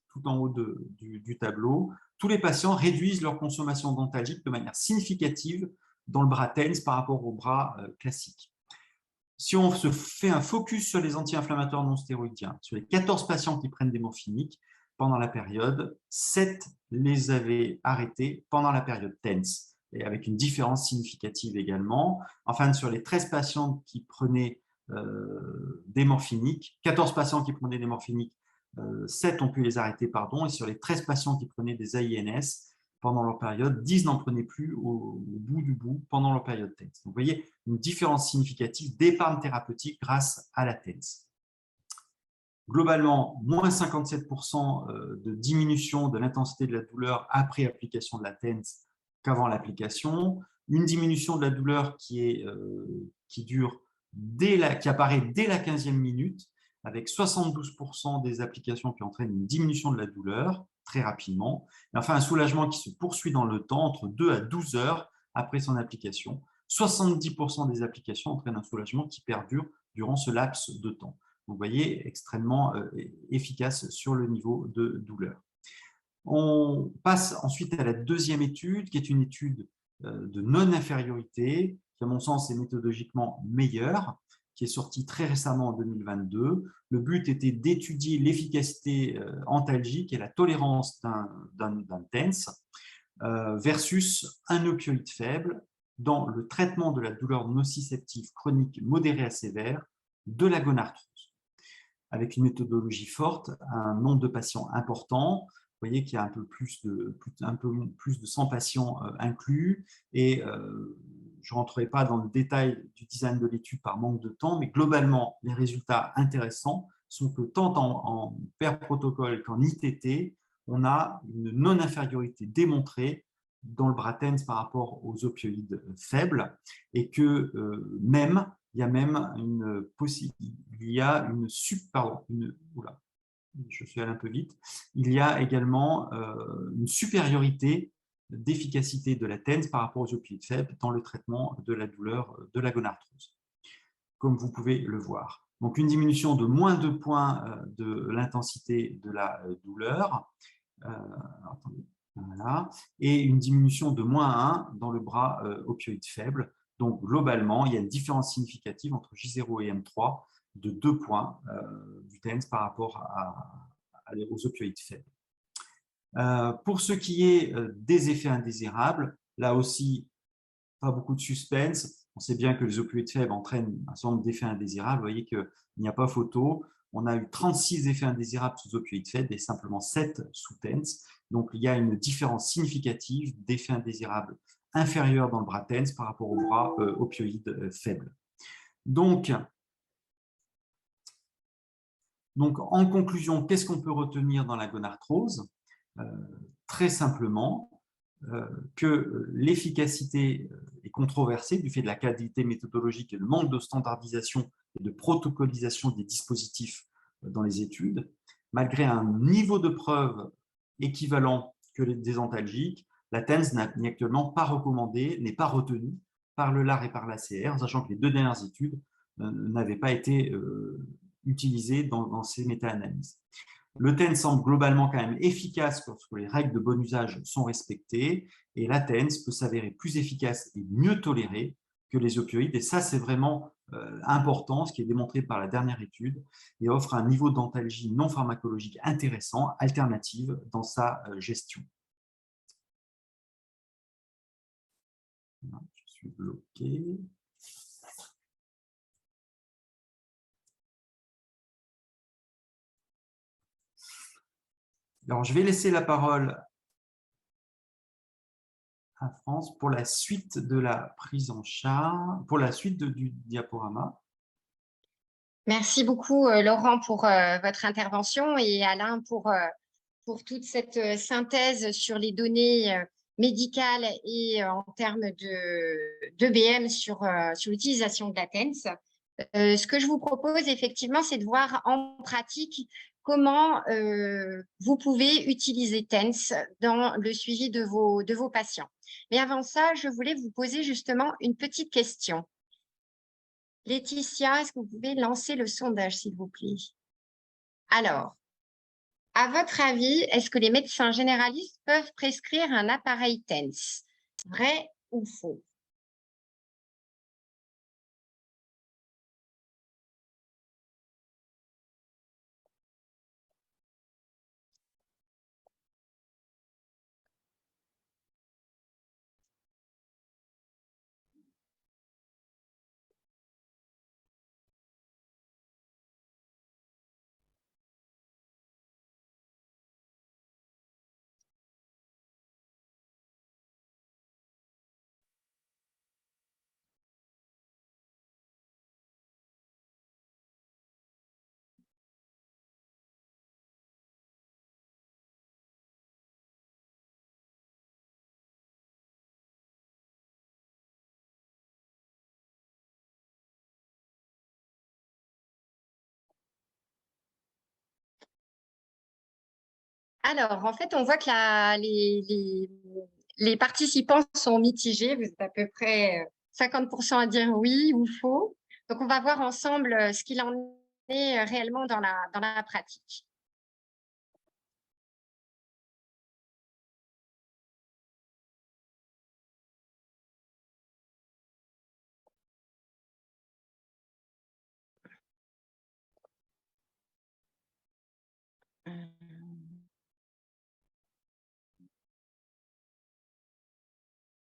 tout en haut du tableau, tous les patients réduisent leur consommation dentalgique de manière significative dans le bras TENS par rapport au bras classique. Si on se fait un focus sur les anti-inflammatoires non stéroïdiens, sur les 14 patients qui prennent des morphiniques pendant la période, 7 les avaient arrêtés pendant la période TENS. et avec une différence significative également. Enfin, sur les 13 patients qui prenaient des morphiniques, 14 patients qui prenaient des morphiniques, 7 ont pu les arrêter, pardon, et sur les 13 patients qui prenaient des AINS pendant leur période, 10 n'en prenaient plus au bout du bout pendant leur période TENS. Donc, vous voyez une différence significative d'épargne thérapeutique grâce à la TENS. Globalement, moins 57% de diminution de l'intensité de la douleur après application de la TENS qu'avant l'application, une diminution de la douleur qui apparaît dès la 15e minute, avec 72% des applications qui entraînent une diminution de la douleur très rapidement, et enfin un soulagement qui se poursuit dans le temps, entre 2 à 12 heures après son application. 70% des applications entraînent un soulagement qui perdure durant ce laps de temps. Vous voyez, extrêmement efficace sur le niveau de douleur. On passe ensuite à la deuxième étude, qui est une étude de non-infériorité, qui à mon sens est méthodologiquement meilleure, qui est sortie très récemment en 2022. Le but était d'étudier l'efficacité antalgique et la tolérance d'un TENS versus un opioïde faible dans le traitement de la douleur nociceptive chronique modérée à sévère de la gonarthrose. Avec une méthodologie forte, un nombre de patients important. Vous voyez qu'il y a un peu plus de 100 patients inclus, et je ne rentrerai pas dans le détail du design de l'étude par manque de temps, mais globalement, les résultats intéressants sont que tant en pair protocole qu'en ITT, on a une non-infériorité démontrée dans le Bratens par rapport aux opioïdes faibles, et que il y a même une possibilité, je suis allé un peu vite, il y a également une supériorité d'efficacité de la TENS par rapport aux opioïdes faibles dans le traitement de la douleur de la gonarthrose, comme vous pouvez le voir. Donc, une diminution de moins 2 points de l'intensité de la douleur, voilà, et une diminution de moins 1 dans le bras opioïde faible. Donc, globalement, il y a une différence significative entre J0 et M3 de 2 points du TENS par rapport aux opioïdes faibles. Pour ce qui est des effets indésirables, là aussi, pas beaucoup de suspense. On sait bien que les opioïdes faibles entraînent un certain nombre d'effets indésirables. Vous voyez qu'il n'y a pas photo. On a eu 36 effets indésirables sous opioïdes faibles et simplement 7 sous TENS. Donc, il y a une différence significative d'effets indésirables inférieurs dans le bras TENS par rapport au bras opioïdes faibles. Donc, en conclusion, qu'est-ce qu'on peut retenir dans la gonarthrose? Très simplement, que l'efficacité est controversée du fait de la qualité méthodologique et le manque de standardisation et de protocolisation des dispositifs dans les études, malgré un niveau de preuve équivalent que des antalgiques, la TENS n'est actuellement pas recommandée, n'est pas retenue par le LAR et par l'ACR, sachant que les 2 dernières études n'avaient pas été utilisées dans ces méta-analyses. Le TENS semble globalement quand même efficace lorsque les règles de bon usage sont respectées, et la TENS peut s'avérer plus efficace et mieux tolérée que les opioïdes, et ça c'est vraiment important, ce qui est démontré par la dernière étude, et offre un niveau d'antalgie non pharmacologique intéressant, alternative dans sa gestion. Je suis bloqué. Alors, je vais laisser la parole à France pour la suite de la prise en charge, pour la suite du diaporama. Merci beaucoup, Laurent, pour votre intervention, et Alain pour toute cette synthèse sur les données médicales et en termes d'EBM sur l'utilisation de la TENS. Ce que je vous propose effectivement, c'est de voir en pratique comment vous pouvez utiliser TENS dans le suivi de vos patients. Mais avant ça, je voulais vous poser justement une petite question. Laetitia, est-ce que vous pouvez lancer le sondage, s'il vous plaît? Alors, à votre avis, est-ce que les médecins généralistes peuvent prescrire un appareil TENS? Vrai ou faux? Alors, en fait, on voit que les participants sont mitigés. Vous êtes à peu près 50% à dire oui ou faux. Donc, on va voir ensemble ce qu'il en est réellement dans la pratique.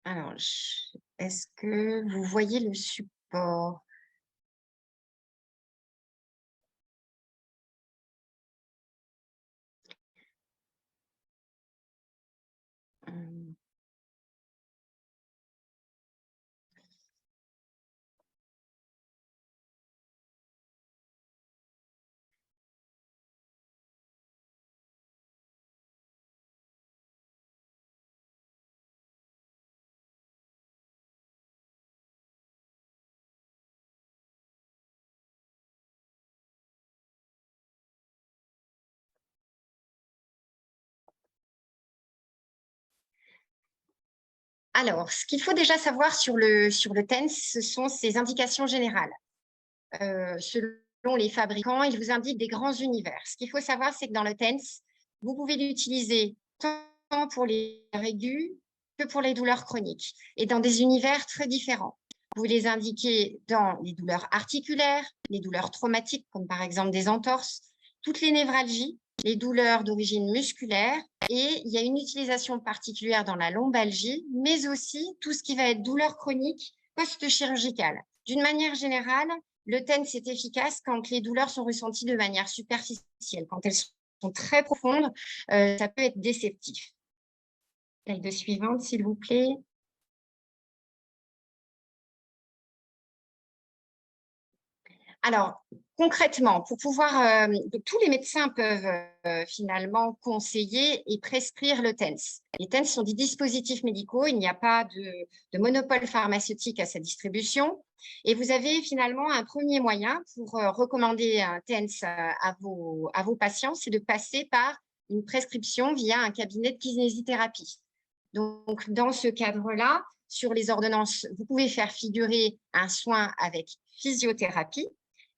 Alors, est-ce que vous voyez le support? Alors, ce qu'il faut déjà savoir sur le TENS, ce sont ses indications générales. Selon les fabricants, ils vous indiquent des grands univers. Ce qu'il faut savoir, c'est que dans le TENS, vous pouvez l'utiliser tant pour les aigus que pour les douleurs chroniques, et dans des univers très différents. Vous les indiquez dans les douleurs articulaires, les douleurs traumatiques, comme par exemple des entorses, toutes les névralgies, les douleurs d'origine musculaire, et il y a une utilisation particulière dans la lombalgie, mais aussi tout ce qui va être douleur chronique post-chirurgicale. D'une manière générale, le TENS est efficace quand les douleurs sont ressenties de manière superficielle. Quand elles sont très profondes, ça peut être déceptif. Slide suivante, s'il vous plaît. Alors, concrètement, pour pouvoir, tous les médecins peuvent finalement conseiller et prescrire le TENS. Les TENS sont des dispositifs médicaux, il n'y a pas de monopole pharmaceutique à sa distribution. Et vous avez finalement un premier moyen pour recommander un TENS à vos patients, c'est de passer par une prescription via un cabinet de kinésithérapie. Donc, dans ce cadre-là, sur les ordonnances, vous pouvez faire figurer un soin avec physiothérapie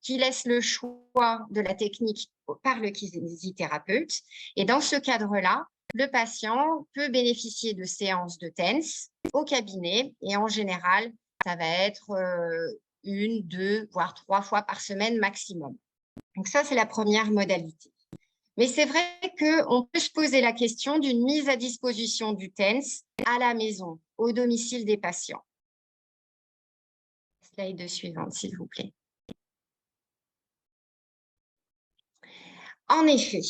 qui laisse le choix de la technique par le kinésithérapeute. Et dans ce cadre-là, le patient peut bénéficier de séances de TENS au cabinet et en général, ça va être 1, 2, voire 3 fois par semaine maximum. Donc ça, c'est la première modalité. Mais c'est vrai qu'on peut se poser la question d'une mise à disposition du TENS à la maison, au domicile des patients. Slide suivante, s'il vous plaît. En effet,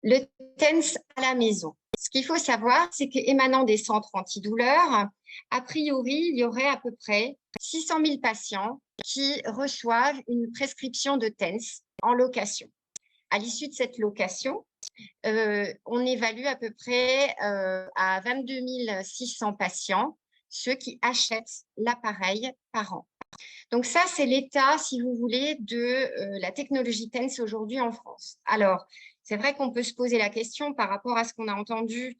le TENS à la maison. Ce qu'il faut savoir, c'est qu'émanant des centres antidouleurs, a priori, il y aurait à peu près 600 000 patients qui reçoivent une prescription de TENS en location. À l'issue de cette location, on évalue à peu près à 22 600 patients ceux qui achètent l'appareil par an. Donc ça, c'est l'état, si vous voulez, de la technologie TENS aujourd'hui en France. Alors, c'est vrai qu'on peut se poser la question par rapport à ce qu'on a entendu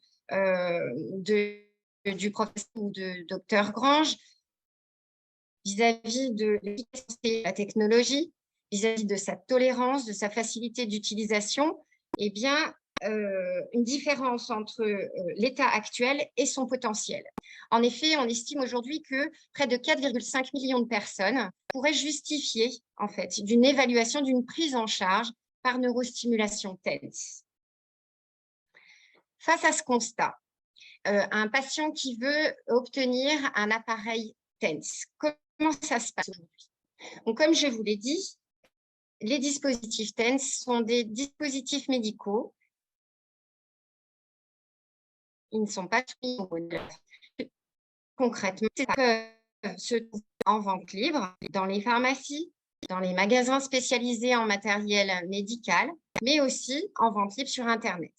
du professeur ou de docteur Grange vis-à-vis de l'efficacité de la technologie, vis-à-vis de sa tolérance, de sa facilité d'utilisation. Eh bien, une différence entre l'état actuel et son potentiel. En effet, on estime aujourd'hui que près de 4,5 millions de personnes pourraient justifier en fait d'une évaluation, d'une prise en charge par neurostimulation TENS. Face à ce constat, un patient qui veut obtenir un appareil TENS, comment ça se passe aujourd'hui? Donc, comme je vous l'ai dit, les dispositifs TENS sont des dispositifs médicaux. Ils ne sont pas soumis au modèle. Concrètement, ils peuvent se trouver en vente libre dans les pharmacies, dans les magasins spécialisés en matériel médical, mais aussi en vente libre sur Internet.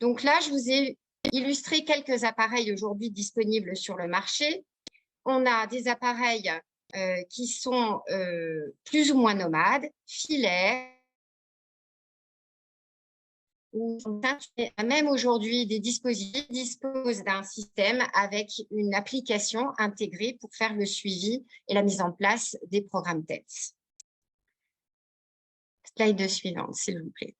Donc là, je vous ai illustré quelques appareils aujourd'hui disponibles sur le marché. On a des appareils qui sont plus ou moins nomades, filaires, ou même aujourd'hui des dispositifs disposent d'un système avec une application intégrée pour faire le suivi et la mise en place des programmes TENS. Slide suivante, s'il vous plaît.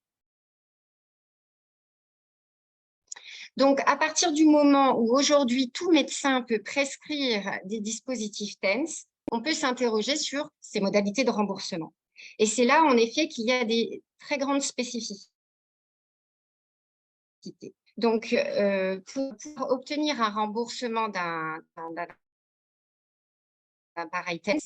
Donc, à partir du moment où aujourd'hui tout médecin peut prescrire des dispositifs TENS, on peut s'interroger sur ces modalités de remboursement. Et c'est là, en effet, qu'il y a des très grandes spécificités. Donc, pour obtenir un remboursement d'un appareil TENS,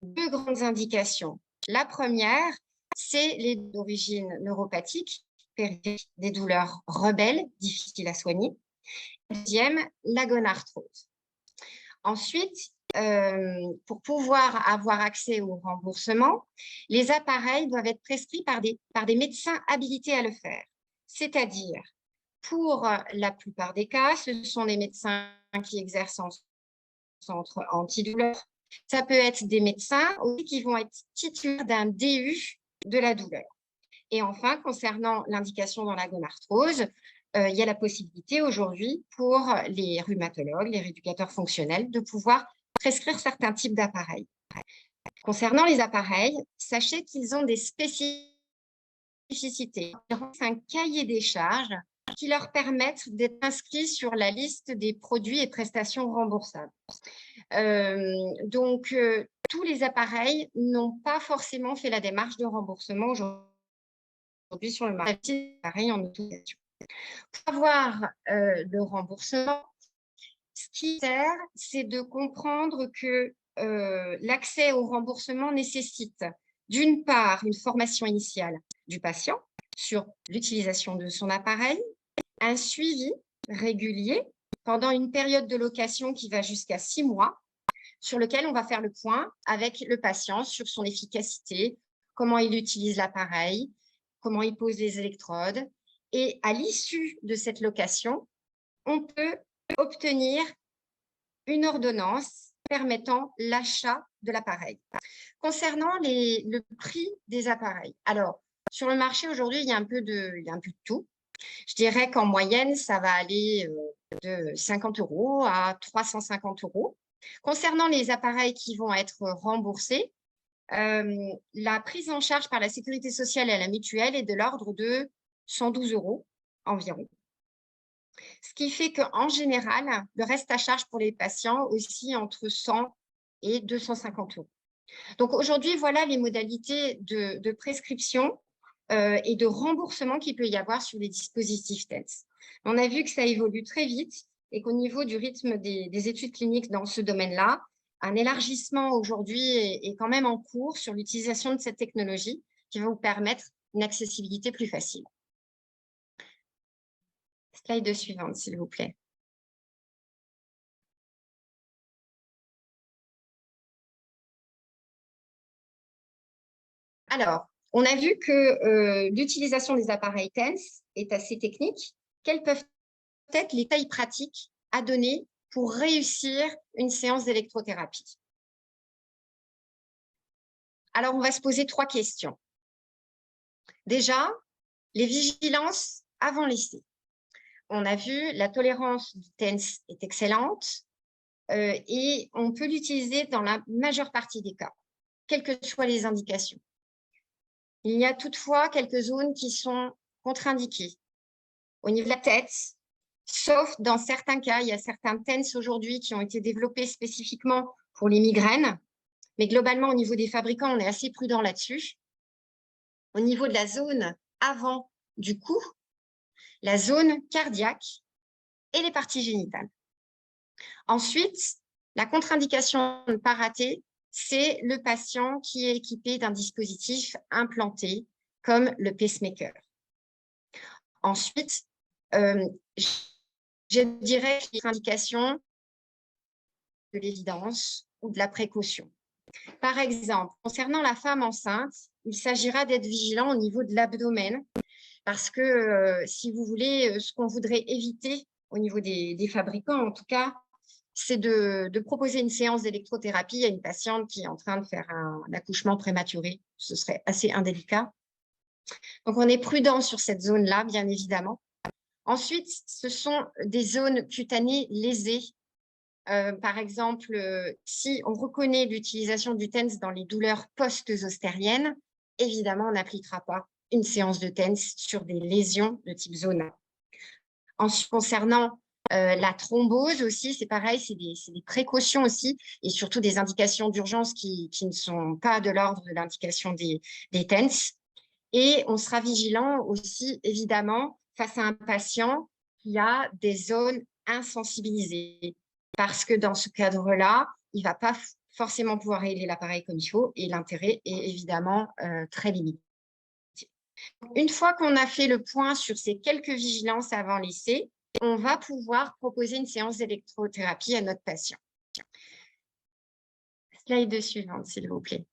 deux grandes indications. La première, c'est les d'origine neuropathique, des douleurs rebelles, difficiles à soigner. Deuxième, la gonarthrose. Ensuite, pour pouvoir avoir accès au remboursement, les appareils doivent être prescrits par des médecins habilités à le faire. C'est-à-dire, pour la plupart des cas, ce sont les médecins qui exercent en centre antidouleur. Ça peut être des médecins aussi qui vont être titulaires d'un DU de la douleur. Et enfin, concernant l'indication dans la gonarthrose, il y a la possibilité aujourd'hui pour les rhumatologues, les rééducateurs fonctionnels, de pouvoir prescrire certains types d'appareils. Concernant les appareils, sachez qu'ils ont des spécificités. C'est un cahier des charges qui leur permettent d'être inscrits sur la liste des produits et prestations remboursables. Donc, tous les appareils n'ont pas forcément fait la démarche de remboursement aujourd'hui sur le marché, pareil en autorisation. Pour avoir le remboursement, ce qui sert, c'est de comprendre que l'accès au remboursement nécessite d'une part une formation initiale du patient sur l'utilisation de son appareil, un suivi régulier pendant une période de location qui va jusqu'à 6 mois, sur lequel on va faire le point avec le patient sur son efficacité, comment il utilise l'appareil, comment il pose les électrodes. Et à l'issue de cette location, on peut obtenir une ordonnance permettant l'achat de l'appareil. Concernant le prix des appareils, alors, sur le marché aujourd'hui, il y a un peu de tout. Je dirais qu'en moyenne, ça va aller de 50 € à 350 €. Concernant les appareils qui vont être remboursés, la prise en charge par la sécurité sociale et la mutuelle est de l'ordre de 112 € environ. Ce qui fait qu'en général, le reste à charge pour les patients aussi entre 100 et 250 €. Donc aujourd'hui, voilà les modalités de prescription et de remboursement qu'il peut y avoir sur les dispositifs TENS. On a vu que ça évolue très vite et qu'au niveau du rythme des études cliniques dans ce domaine-là, un élargissement aujourd'hui est quand même en cours sur l'utilisation de cette technologie qui va vous permettre une accessibilité plus facile. Slide suivante, s'il vous plaît. Alors, on a vu que l'utilisation des appareils TENS est assez technique. Quelles peuvent être les tailles pratiques à donner pour réussir une séance d'électrothérapie? Alors, on va se poser 3 questions. Déjà, les vigilances avant l'essai. On a vu la tolérance du TENS est excellente et on peut l'utiliser dans la majeure partie des cas, quelles que soient les indications. Il y a toutefois quelques zones qui sont contre-indiquées. Au niveau de la tête, sauf dans certains cas, il y a certains TENS aujourd'hui qui ont été développés spécifiquement pour les migraines, mais globalement, au niveau des fabricants, on est assez prudent là-dessus. Au niveau de la zone avant du cou, la zone cardiaque et les parties génitales. Ensuite, la contre-indication à ne pas rater, c'est le patient qui est équipé d'un dispositif implanté comme le pacemaker. Ensuite, je dirais que les indications de l'évidence ou de la précaution. Par exemple, concernant la femme enceinte, il s'agira d'être vigilant au niveau de l'abdomen parce que, si vous voulez, ce qu'on voudrait éviter au niveau des fabricants, en tout cas, c'est de proposer une séance d'électrothérapie à une patiente qui est en train de faire un accouchement prématuré. Ce serait assez indélicat. Donc, on est prudent sur cette zone-là, bien évidemment. Ensuite, ce sont des zones cutanées lésées. Par exemple, si on reconnaît l'utilisation du TENS dans les douleurs post-zostériennes, évidemment, on n'appliquera pas une séance de TENS sur des lésions de type zone. Ensuite, concernant la thrombose aussi, c'est pareil, c'est des précautions aussi, et surtout des indications d'urgence qui ne sont pas de l'ordre de l'indication des TENS. Et on sera vigilant aussi, évidemment, face à un patient qui a des zones insensibilisées. Parce que dans ce cadre-là, il ne va pas forcément pouvoir régler l'appareil comme il faut et l'intérêt est évidemment très limité. Une fois qu'on a fait le point sur ces quelques vigilances avant l'essai, on va pouvoir proposer une séance d'électrothérapie à notre patient. Slide suivante, s'il vous plaît.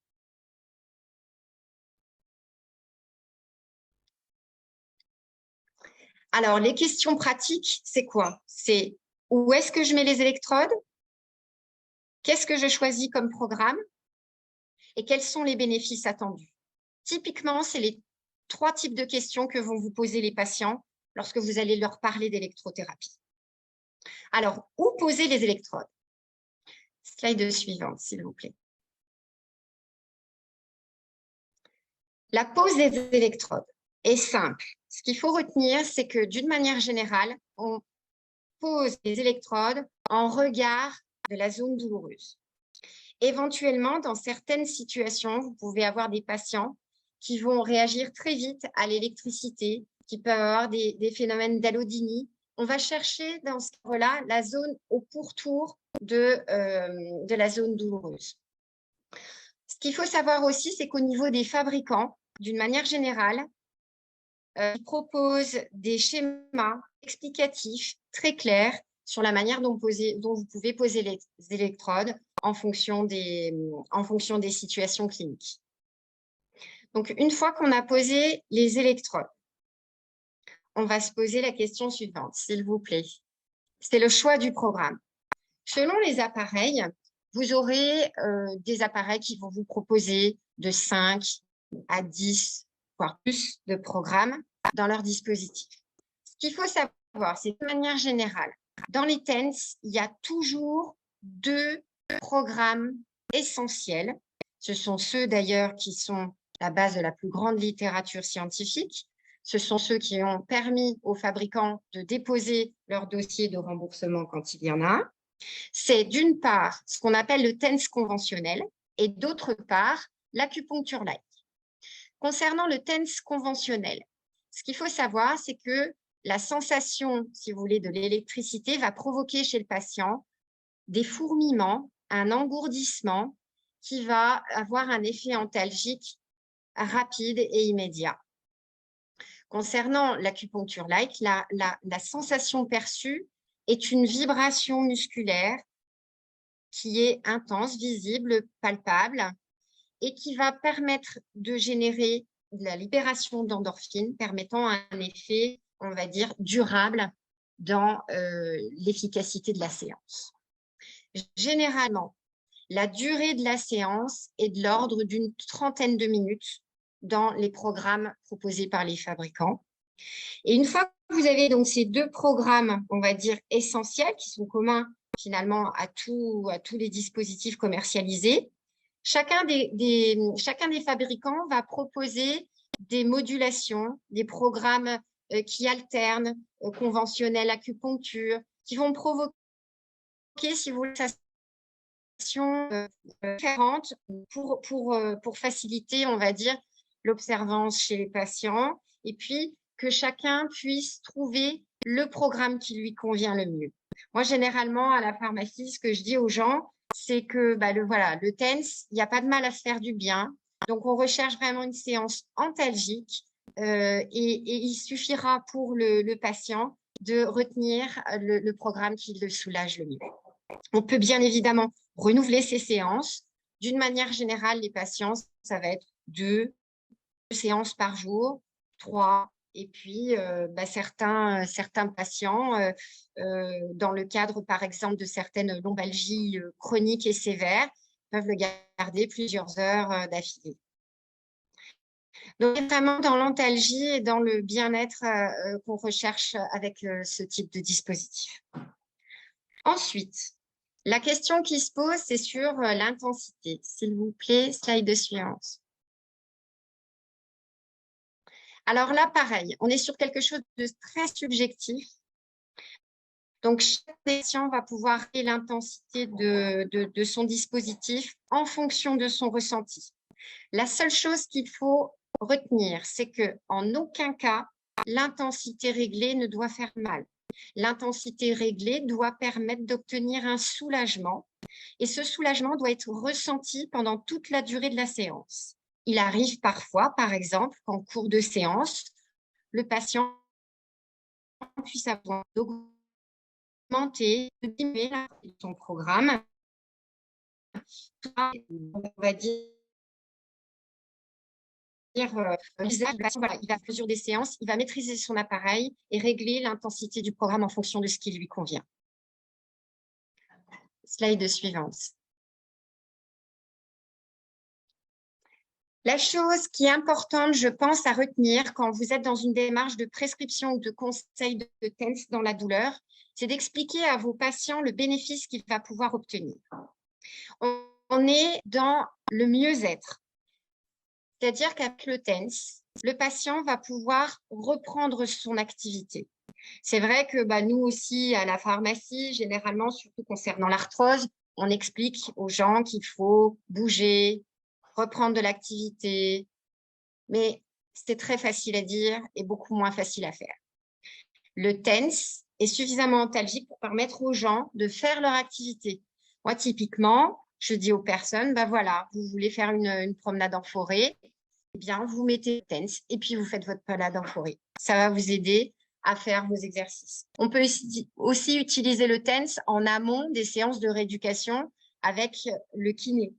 Alors, les questions pratiques, c'est quoi? C'est où est-ce que je mets les électrodes? Qu'est-ce que je choisis comme programme? Et quels sont les bénéfices attendus? Typiquement, c'est les 3 types de questions que vont vous poser les patients lorsque vous allez leur parler d'électrothérapie. Alors, où poser les électrodes? Slide suivante, s'il vous plaît. La pose des électrodes est simple. Ce qu'il faut retenir, c'est que d'une manière générale, on pose les électrodes en regard de la zone douloureuse. Éventuellement, dans certaines situations, vous pouvez avoir des patients qui vont réagir très vite à l'électricité, qui peuvent avoir des phénomènes d'allodynie. On va chercher dans ce cas-là la zone au pourtour de la zone douloureuse. Ce qu'il faut savoir aussi, c'est qu'au niveau des fabricants, d'une manière générale, ils proposent des schémas explicatifs très clairs sur la manière dont vous pouvez poser les électrodes en fonction des situations cliniques. Donc, une fois qu'on a posé les électrodes, on va se poser la question suivante, s'il vous plaît. C'est le choix du programme. Selon les appareils, vous aurez des appareils qui vont vous proposer de 5 à 10, voire plus de programmes dans leur dispositif. Ce qu'il faut savoir, c'est de manière générale, dans les TENS, il y a toujours 2 programmes essentiels. Ce sont ceux d'ailleurs qui sont la base de la plus grande littérature scientifique. Ce sont ceux qui ont permis aux fabricants de déposer leur dossier de remboursement quand il y en a. C'est d'une part ce qu'on appelle le TENS conventionnel et d'autre part l'acupuncture light. Concernant le TENS conventionnel, ce qu'il faut savoir, c'est que la sensation, si vous voulez, de l'électricité va provoquer chez le patient des fourmillements, un engourdissement qui va avoir un effet antalgique rapide et immédiat. Concernant l'acupuncture light, la sensation perçue est une vibration musculaire qui est intense, visible, palpable et qui va permettre de générer de la libération d'endorphines, permettant un effet, on va dire, durable dans l'efficacité de la séance. Généralement, la durée de la séance est de l'ordre d'une 30aine de minutes dans les programmes proposés par les fabricants. Et une fois que vous avez donc ces 2 programmes, on va dire, essentiels, qui sont communs finalement à tous les dispositifs commercialisés, chacun des fabricants va proposer des modulations, des programmes qui alternent, conventionnels, acupuncture, qui vont provoquer, si vous voulez, une sensation différente pour faciliter, on va dire, l'observance chez les patients et puis que chacun puisse trouver le programme qui lui convient le mieux. Moi, généralement, à la pharmacie, ce que je dis aux gens, c'est que le TENS, il n'y a pas de mal à se faire du bien. Donc, on recherche vraiment une séance antalgique et il suffira pour le patient de retenir le programme qui le soulage le mieux. On peut bien évidemment renouveler ces séances. D'une manière générale, les patients, ça va être 2 séances par jour, 3. Et puis, certains patients, dans le cadre, par exemple, de certaines lombalgies chroniques et sévères, peuvent le garder plusieurs heures d'affilée. Donc, vraiment dans l'antalgie et dans le bien-être qu'on recherche avec ce type de dispositif. Ensuite, la question qui se pose, c'est sur l'intensité. S'il vous plaît, slide suivante. Alors là, pareil, on est sur quelque chose de très subjectif. Donc, chaque patient va pouvoir créer l'intensité de son dispositif en fonction de son ressenti. La seule chose qu'il faut retenir, c'est qu'en aucun cas, l'intensité réglée ne doit faire mal. L'intensité réglée doit permettre d'obtenir un soulagement et ce soulagement doit être ressenti pendant toute la durée de la séance. Il arrive parfois, par exemple, qu'en cours de séance, le patient puisse avoir d'augmenter, de diminuer son programme. On va dire voilà, il va à mesure des séances, il va maîtriser son appareil et régler l'intensité du programme en fonction de ce qui lui convient. Slide suivante. La chose qui est importante, je pense, à retenir quand vous êtes dans une démarche de prescription ou de conseil de TENS dans la douleur, c'est d'expliquer à vos patients le bénéfice qu'il va pouvoir obtenir. On est dans le mieux-être. C'est-à-dire qu'avec le TENS, le patient va pouvoir reprendre son activité. C'est vrai que nous aussi, à la pharmacie, généralement, surtout concernant l'arthrose, on explique aux gens qu'il faut bouger, reprendre de l'activité, mais c'est très facile à dire et beaucoup moins facile à faire. Le TENS est suffisamment antalgique pour permettre aux gens de faire leur activité. Moi, typiquement, je dis aux personnes, voilà, vous voulez faire une promenade en forêt, eh bien, vous mettez le TENS et puis vous faites votre balade en forêt. Ça va vous aider à faire vos exercices. On peut aussi utiliser le TENS en amont des séances de rééducation avec le kiné,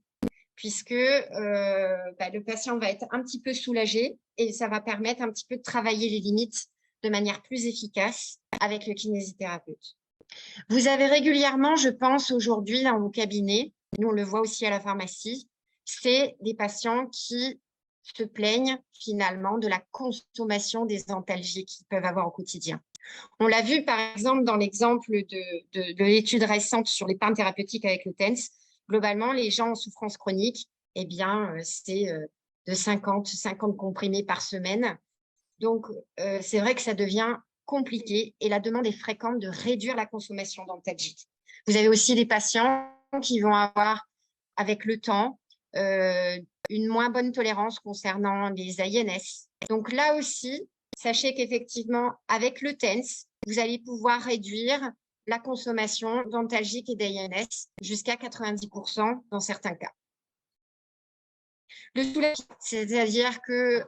puisque le patient va être un petit peu soulagé et ça va permettre un petit peu de travailler les limites de manière plus efficace avec le kinésithérapeute. Vous avez régulièrement, je pense, aujourd'hui dans vos cabinets, nous on le voit aussi à la pharmacie, c'est des patients qui se plaignent finalement de la consommation des antalgiques qu'ils peuvent avoir au quotidien. On l'a vu par exemple dans l'exemple de l'étude récente sur l'épargne thérapeutique avec le TENS. Globalement, les gens en souffrance chronique, eh bien, c'est de 50 comprimés par semaine. Donc, c'est vrai que ça devient compliqué et la demande est fréquente de réduire la consommation d'antalgiques. Vous avez aussi des patients qui vont avoir, avec le temps, une moins bonne tolérance concernant les INS. Donc là aussi, sachez qu'effectivement, avec le TENS, vous allez pouvoir réduire la consommation d'antalgiques et d'INS jusqu'à 90% dans certains cas. Le soulagement, c'est-à-dire que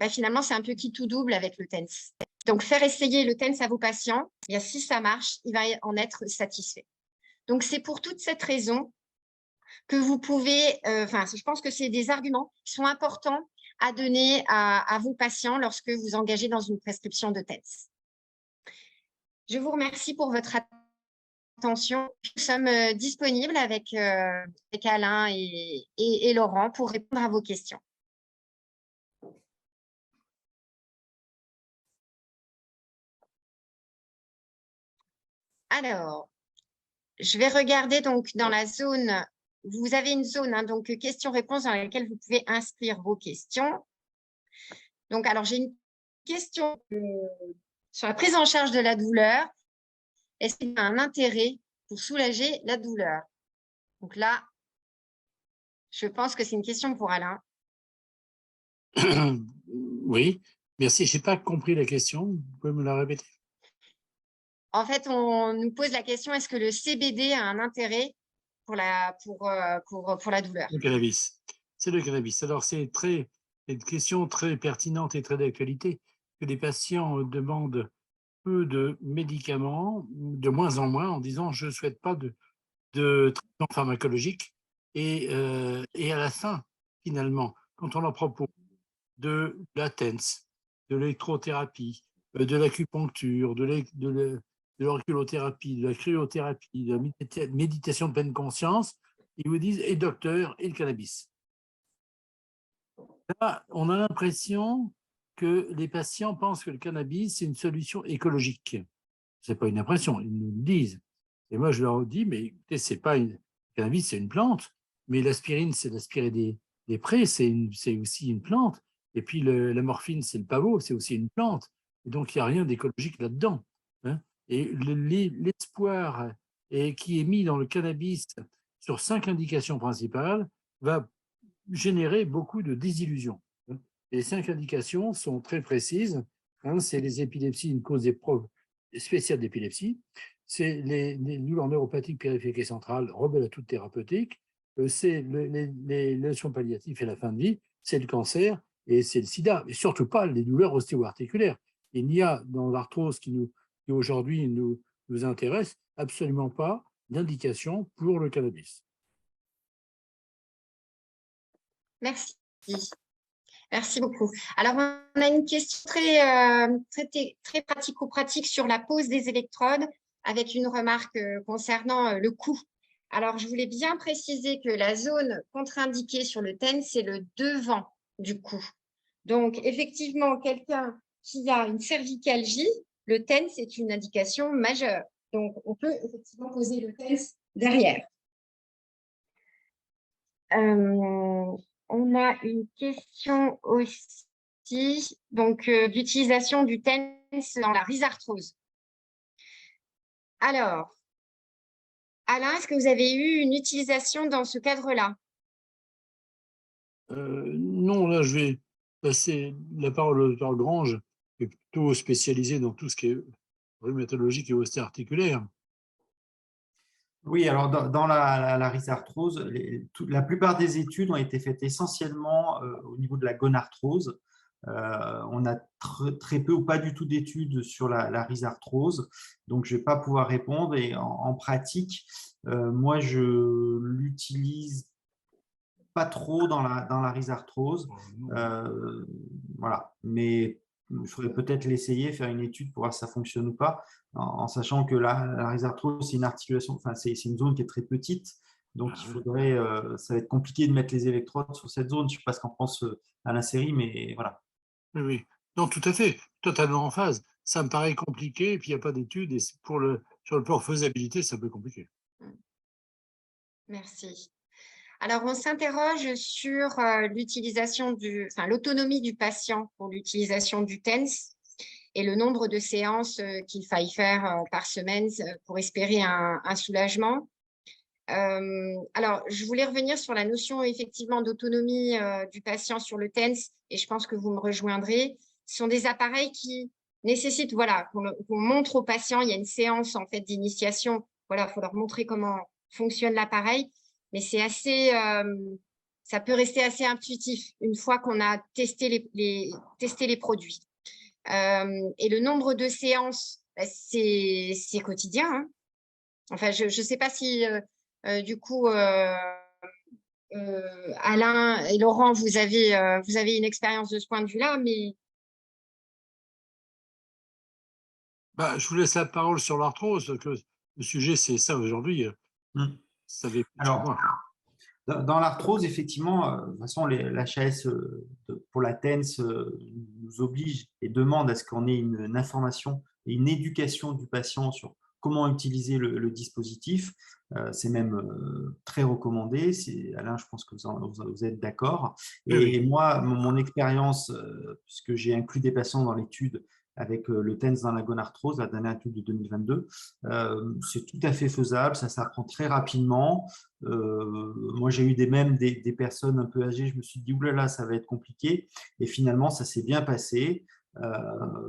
finalement, c'est un peu qui tout double avec le TENS. Donc, faire essayer le TENS à vos patients, et si ça marche, il va en être satisfait. Donc, c'est pour toute cette raison que vous pouvez, je pense que c'est des arguments qui sont importants à donner à vos patients lorsque vous engagez dans une prescription de TENS. Je vous remercie pour votre attention. Nous sommes disponibles avec Alain et Laurent pour répondre à vos questions. Alors, je vais regarder donc dans la zone. Vous avez une zone, donc questions-réponses dans laquelle vous pouvez inscrire vos questions. Donc, alors, j'ai une question sur la prise en charge de la douleur. Est-ce qu'il y a un intérêt pour soulager la douleur? Donc là, je pense que c'est une question pour Alain. Oui, merci. Je n'ai pas compris la question. Vous pouvez me la répéter? En fait, on nous pose la question, est-ce que le CBD a un intérêt pour la douleur? Le cannabis. C'est le cannabis. Alors, c'est une question très pertinente et très d'actualité, que les patients demandent peu de médicaments, de moins en moins, en disant je ne souhaite pas de traitement pharmacologique. Et à la fin, finalement, quand on leur propose de la TENS, de l'électrothérapie, de l'acupuncture, de l'auriculothérapie, de la cryothérapie, de la méditation de pleine conscience, ils vous disent et docteur, et le cannabis. Là, on a l'impression que les patients pensent que le cannabis, c'est une solution écologique. Ce n'est pas une impression, ils nous le disent. Et moi, je leur dis, mais écoutez, le cannabis, c'est une plante, mais l'aspirine, c'est d'aspirer des prés, c'est aussi une plante. Et puis la morphine, c'est le pavot, c'est aussi une plante. Et donc, il n'y a rien d'écologique là-dedans. Hein. Et l'espoir qui est mis dans le cannabis sur 5 indications principales va générer beaucoup de désillusions. Les 5 indications sont très précises. C'est les épilepsies, une cause spéciale d'épilepsie. C'est les douleurs neuropathiques périphériques et centrales, rebelles à toute thérapeutique. C'est les leçons palliatives et la fin de vie. C'est le cancer et c'est le sida. Mais surtout pas les douleurs ostéo-articulaires. Il n'y a dans l'arthrose qui aujourd'hui nous intéresse absolument pas d'indication pour le cannabis. Merci. Merci beaucoup. Alors, on a une question très pratico-pratique sur la pose des électrodes avec une remarque concernant le coût. Alors, je voulais bien préciser que la zone contre-indiquée sur le TENS, c'est le devant du cou. Donc, effectivement, quelqu'un qui a une cervicalgie, le TENS est une indication majeure. Donc, on peut effectivement poser le TENS derrière. On a une question aussi d'utilisation du TENS dans la rhizarthrose. Alors, Alain, est-ce que vous avez eu une utilisation dans ce cadre-là? Non, là, je vais passer la parole au docteur Grange, qui est plutôt spécialisé dans tout ce qui est rhumatologique et ostéo-articulaire. Oui, alors dans la rhizarthrose, la plupart des études ont été faites essentiellement au niveau de la gonarthrose. On a très peu ou pas du tout d'études sur la rhizarthrose, donc je ne vais pas pouvoir répondre. Et en pratique, moi, je l'utilise pas trop dans la rhizarthrose. Voilà, mais il faudrait peut-être l'essayer, faire une étude pour voir si ça fonctionne ou pas, en sachant que la rhizarthrose, c'est une articulation, enfin, c'est une zone qui est très petite, donc il faudrait, ça va être compliqué de mettre les électrodes sur cette zone. Je ne sais pas ce qu'en pense Alain Séry, mais voilà. Oui, oui. Non, tout à fait, totalement en phase. Ça me paraît compliqué, et puis il n'y a pas d'études, et sur le plan faisabilité, c'est un peu compliqué. Merci. Alors, on s'interroge sur l'autonomie du patient pour l'utilisation du TENS et le nombre de séances qu'il faille faire par semaine pour espérer un soulagement. Alors, je voulais revenir sur la notion effectivement d'autonomie du patient sur le TENS, et je pense que vous me rejoindrez. Ce sont des appareils qui nécessitent qu'on montre aux patients. Il y a une séance en fait d'initiation. Voilà, il faut leur montrer comment fonctionne l'appareil, mais c'est assez, ça peut rester assez intuitif une fois qu'on a testé les produits. Et le nombre de séances, c'est quotidien. Hein. Enfin, je ne sais pas si du coup, Alain et Laurent, vous avez une expérience de ce point de vue-là, mais… Je vous laisse la parole sur l'arthrose, que le sujet, c'est ça aujourd'hui. Alors, dans l'arthrose, effectivement, de toute façon, l'HAS pour la TENS nous oblige et demande à ce qu'on ait une information et une éducation du patient sur comment utiliser le dispositif. C'est même très recommandé. Alain, je pense que vous êtes d'accord. Et moi, mon expérience, puisque j'ai inclus des patients dans l'étude avec le TENS dans la gonarthrose, la dernière étude de 2022, c'est tout à fait faisable, ça s'apprend très rapidement. Moi, j'ai eu des personnes un peu âgées, je me suis dit, oulala, ça va être compliqué. Et finalement, ça s'est bien passé.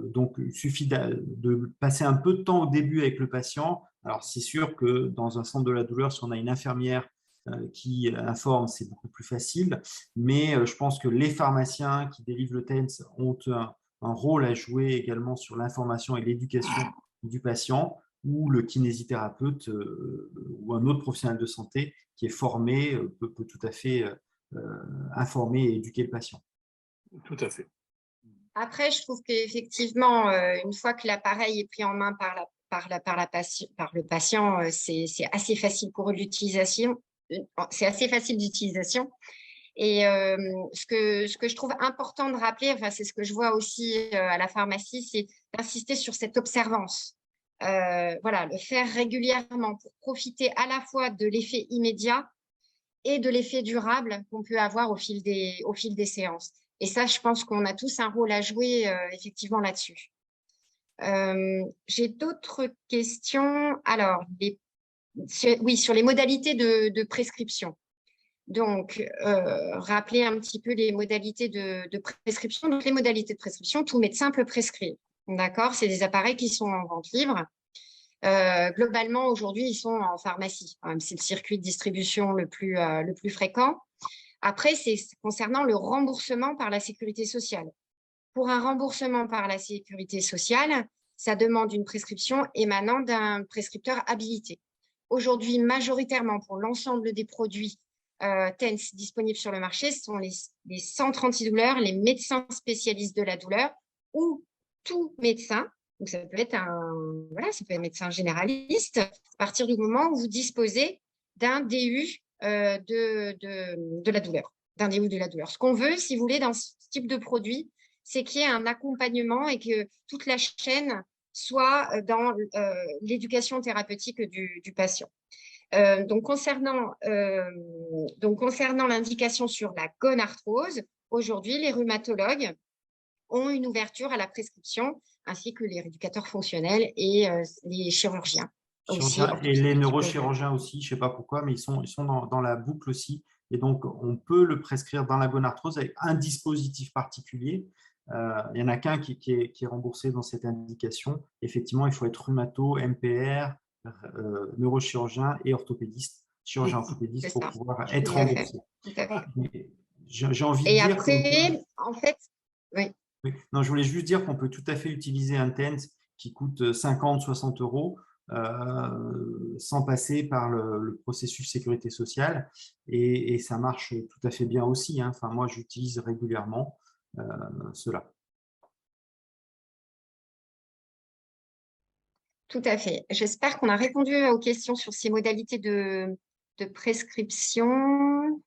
Donc, il suffit de passer un peu de temps au début avec le patient. Alors, c'est sûr que dans un centre de la douleur, si on a une infirmière qui informe, c'est beaucoup plus facile. Mais je pense que les pharmaciens qui délivrent le TENS ont un rôle à jouer également sur l'information et l'éducation du patient, ou le kinésithérapeute ou un autre professionnel de santé qui est formé peut tout à fait informer et éduquer le patient. Tout à fait. Après, je trouve qu'effectivement, une fois que l'appareil est pris en main par le patient, c'est assez facile pour l'utilisation. C'est assez facile d'utilisation. Et ce que je trouve important de rappeler, enfin, c'est ce que je vois aussi à la pharmacie, c'est d'insister sur cette observance. Voilà, le faire régulièrement pour profiter à la fois de l'effet immédiat et de l'effet durable qu'on peut avoir au fil des séances. Et ça, je pense qu'on a tous un rôle à jouer effectivement là-dessus. J'ai d'autres questions. Alors, oui, sur les modalités de prescription. Donc, rappeler un petit peu les modalités de prescription. Donc, les modalités de prescription, tout médecin peut prescrire. D'accord? C'est des appareils qui sont en vente libre. Globalement, aujourd'hui, ils sont en pharmacie. C'est le circuit de distribution le plus fréquent. Après, c'est concernant le remboursement par la sécurité sociale. Pour un remboursement par la sécurité sociale, ça demande une prescription émanant d'un prescripteur habilité. Aujourd'hui, majoritairement pour l'ensemble des produits TENS disponibles sur le marché, ce sont les centres antidouleurs, les médecins spécialistes de la douleur ou tout médecin. Donc, ça peut être un médecin généraliste à partir du moment où vous disposez d'un DU de la douleur, d'un DU de la douleur. Ce qu'on veut, si vous voulez, dans ce type de produit, c'est qu'il y ait un accompagnement et que toute la chaîne soit dans l'éducation thérapeutique du patient. Donc, concernant l'indication sur la gonarthrose, aujourd'hui, les rhumatologues ont une ouverture à la prescription, ainsi que les rééducateurs fonctionnels et les chirurgiens. Et les neurochirurgiens aussi, je ne sais pas pourquoi, mais ils sont dans la boucle aussi. Et donc, on peut le prescrire dans la gonarthrose avec un dispositif particulier. Il n'y en a qu'un qui est remboursé dans cette indication. Effectivement, il faut être rhumato, MPR, neurochirurgien et orthopédiste, chirurgien orthopédiste pour pouvoir être remboursé. J'ai envie de dire… Et après, en fait… Oui. Oui. Non, je voulais juste dire qu'on peut tout à fait utiliser un TENS qui coûte 50, 60 euros sans passer par le processus sécurité sociale et ça marche tout à fait bien aussi. Enfin, moi, j'utilise régulièrement cela. Tout à fait. J'espère qu'on a répondu aux questions sur ces modalités de prescription.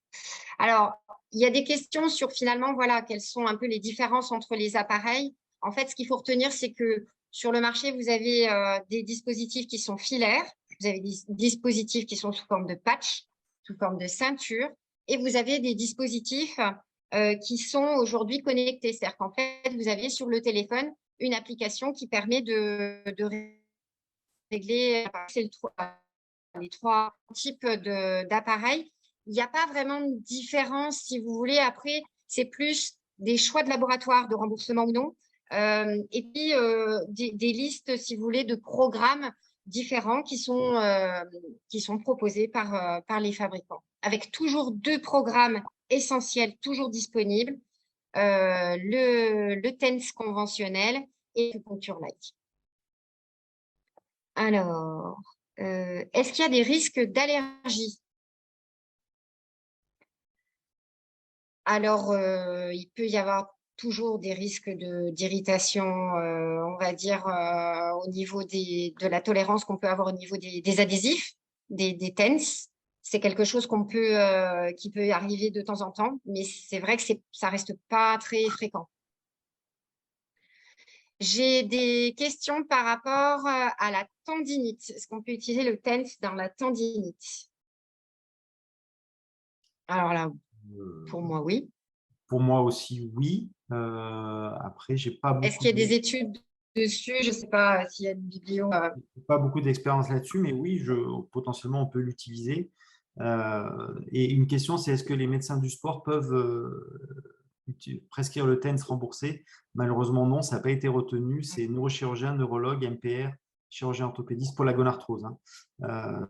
Alors, il y a des questions sur finalement, voilà, quelles sont un peu les différences entre les appareils. En fait, ce qu'il faut retenir, c'est que sur le marché, vous avez des dispositifs qui sont filaires, vous avez des dispositifs qui sont sous forme de patch, sous forme de ceinture, et vous avez des dispositifs qui sont aujourd'hui connectés. C'est-à-dire qu'en fait, vous avez sur le téléphone une application qui permet de régler les trois types d'appareils. Il n'y a pas vraiment de différence, si vous voulez. Après, c'est plus des choix de laboratoire de remboursement ou non. Et puis, des listes, si vous voulez, de programmes différents qui sont proposés par les fabricants. Avec toujours deux programmes essentiels, toujours disponibles. Le TENS conventionnel et l'acupuncture light. Alors, est-ce qu'il y a des risques d'allergie? Alors, il peut y avoir toujours des risques d'irritation, on va dire, au niveau de la tolérance qu'on peut avoir au niveau des adhésifs, des TENS. C'est quelque chose qui peut arriver de temps en temps, mais c'est vrai que ça reste pas très fréquent. J'ai des questions par rapport à la tendinite. Est-ce qu'on peut utiliser le TENS dans la tendinite? Alors là, pour moi, oui. Pour moi aussi, oui. Après, j'ai pas beaucoup… Est-ce qu'il y a des études dessus? Je ne sais pas s'il y a une biblio. Pas beaucoup d'expérience là-dessus, mais oui, potentiellement, on peut l'utiliser. Et une question, c'est est-ce que les médecins du sport peuvent prescrire le TENS remboursé? Malheureusement, non, ça n'a pas été retenu. C'est neurochirurgien, neurologue, MPR, chirurgien orthopédiste pour la gonarthrose.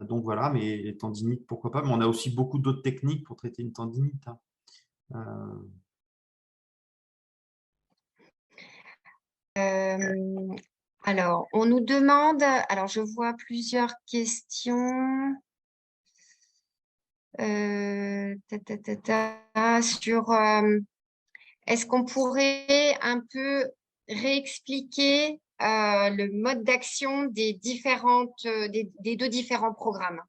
Donc voilà, mais les tendinites, pourquoi pas. Mais on a aussi beaucoup d'autres techniques pour traiter une tendinite. Alors, on nous demande, alors je vois plusieurs questions sur est-ce qu'on pourrait un peu réexpliquer le mode d'action des deux différents programmes?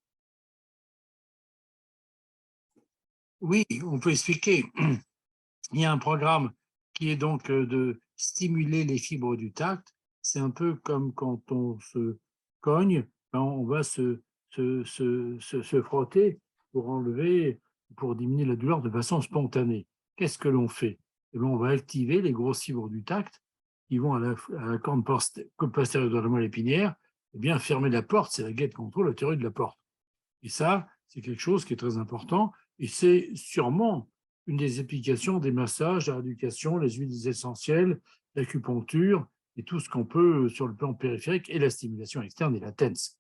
Oui, on peut expliquer. Il y a un programme qui est donc de stimuler les fibres du tact. C'est un peu comme quand on se cogne, on va se frotter pour enlever, pour diminuer la douleur de façon spontanée. Qu'est-ce que l'on fait? Eh bien, on va activer les grosses fibres du tact qui vont à la corne postérieure de la moelle épinière, et bien fermer la porte, c'est la gate control, la théorie de la porte. Et ça, c'est quelque chose qui est très important, et c'est sûrement une des applications des massages, la rééducation, les huiles essentielles, l'acupuncture et tout ce qu'on peut sur le plan périphérique et la stimulation externe et la TENS.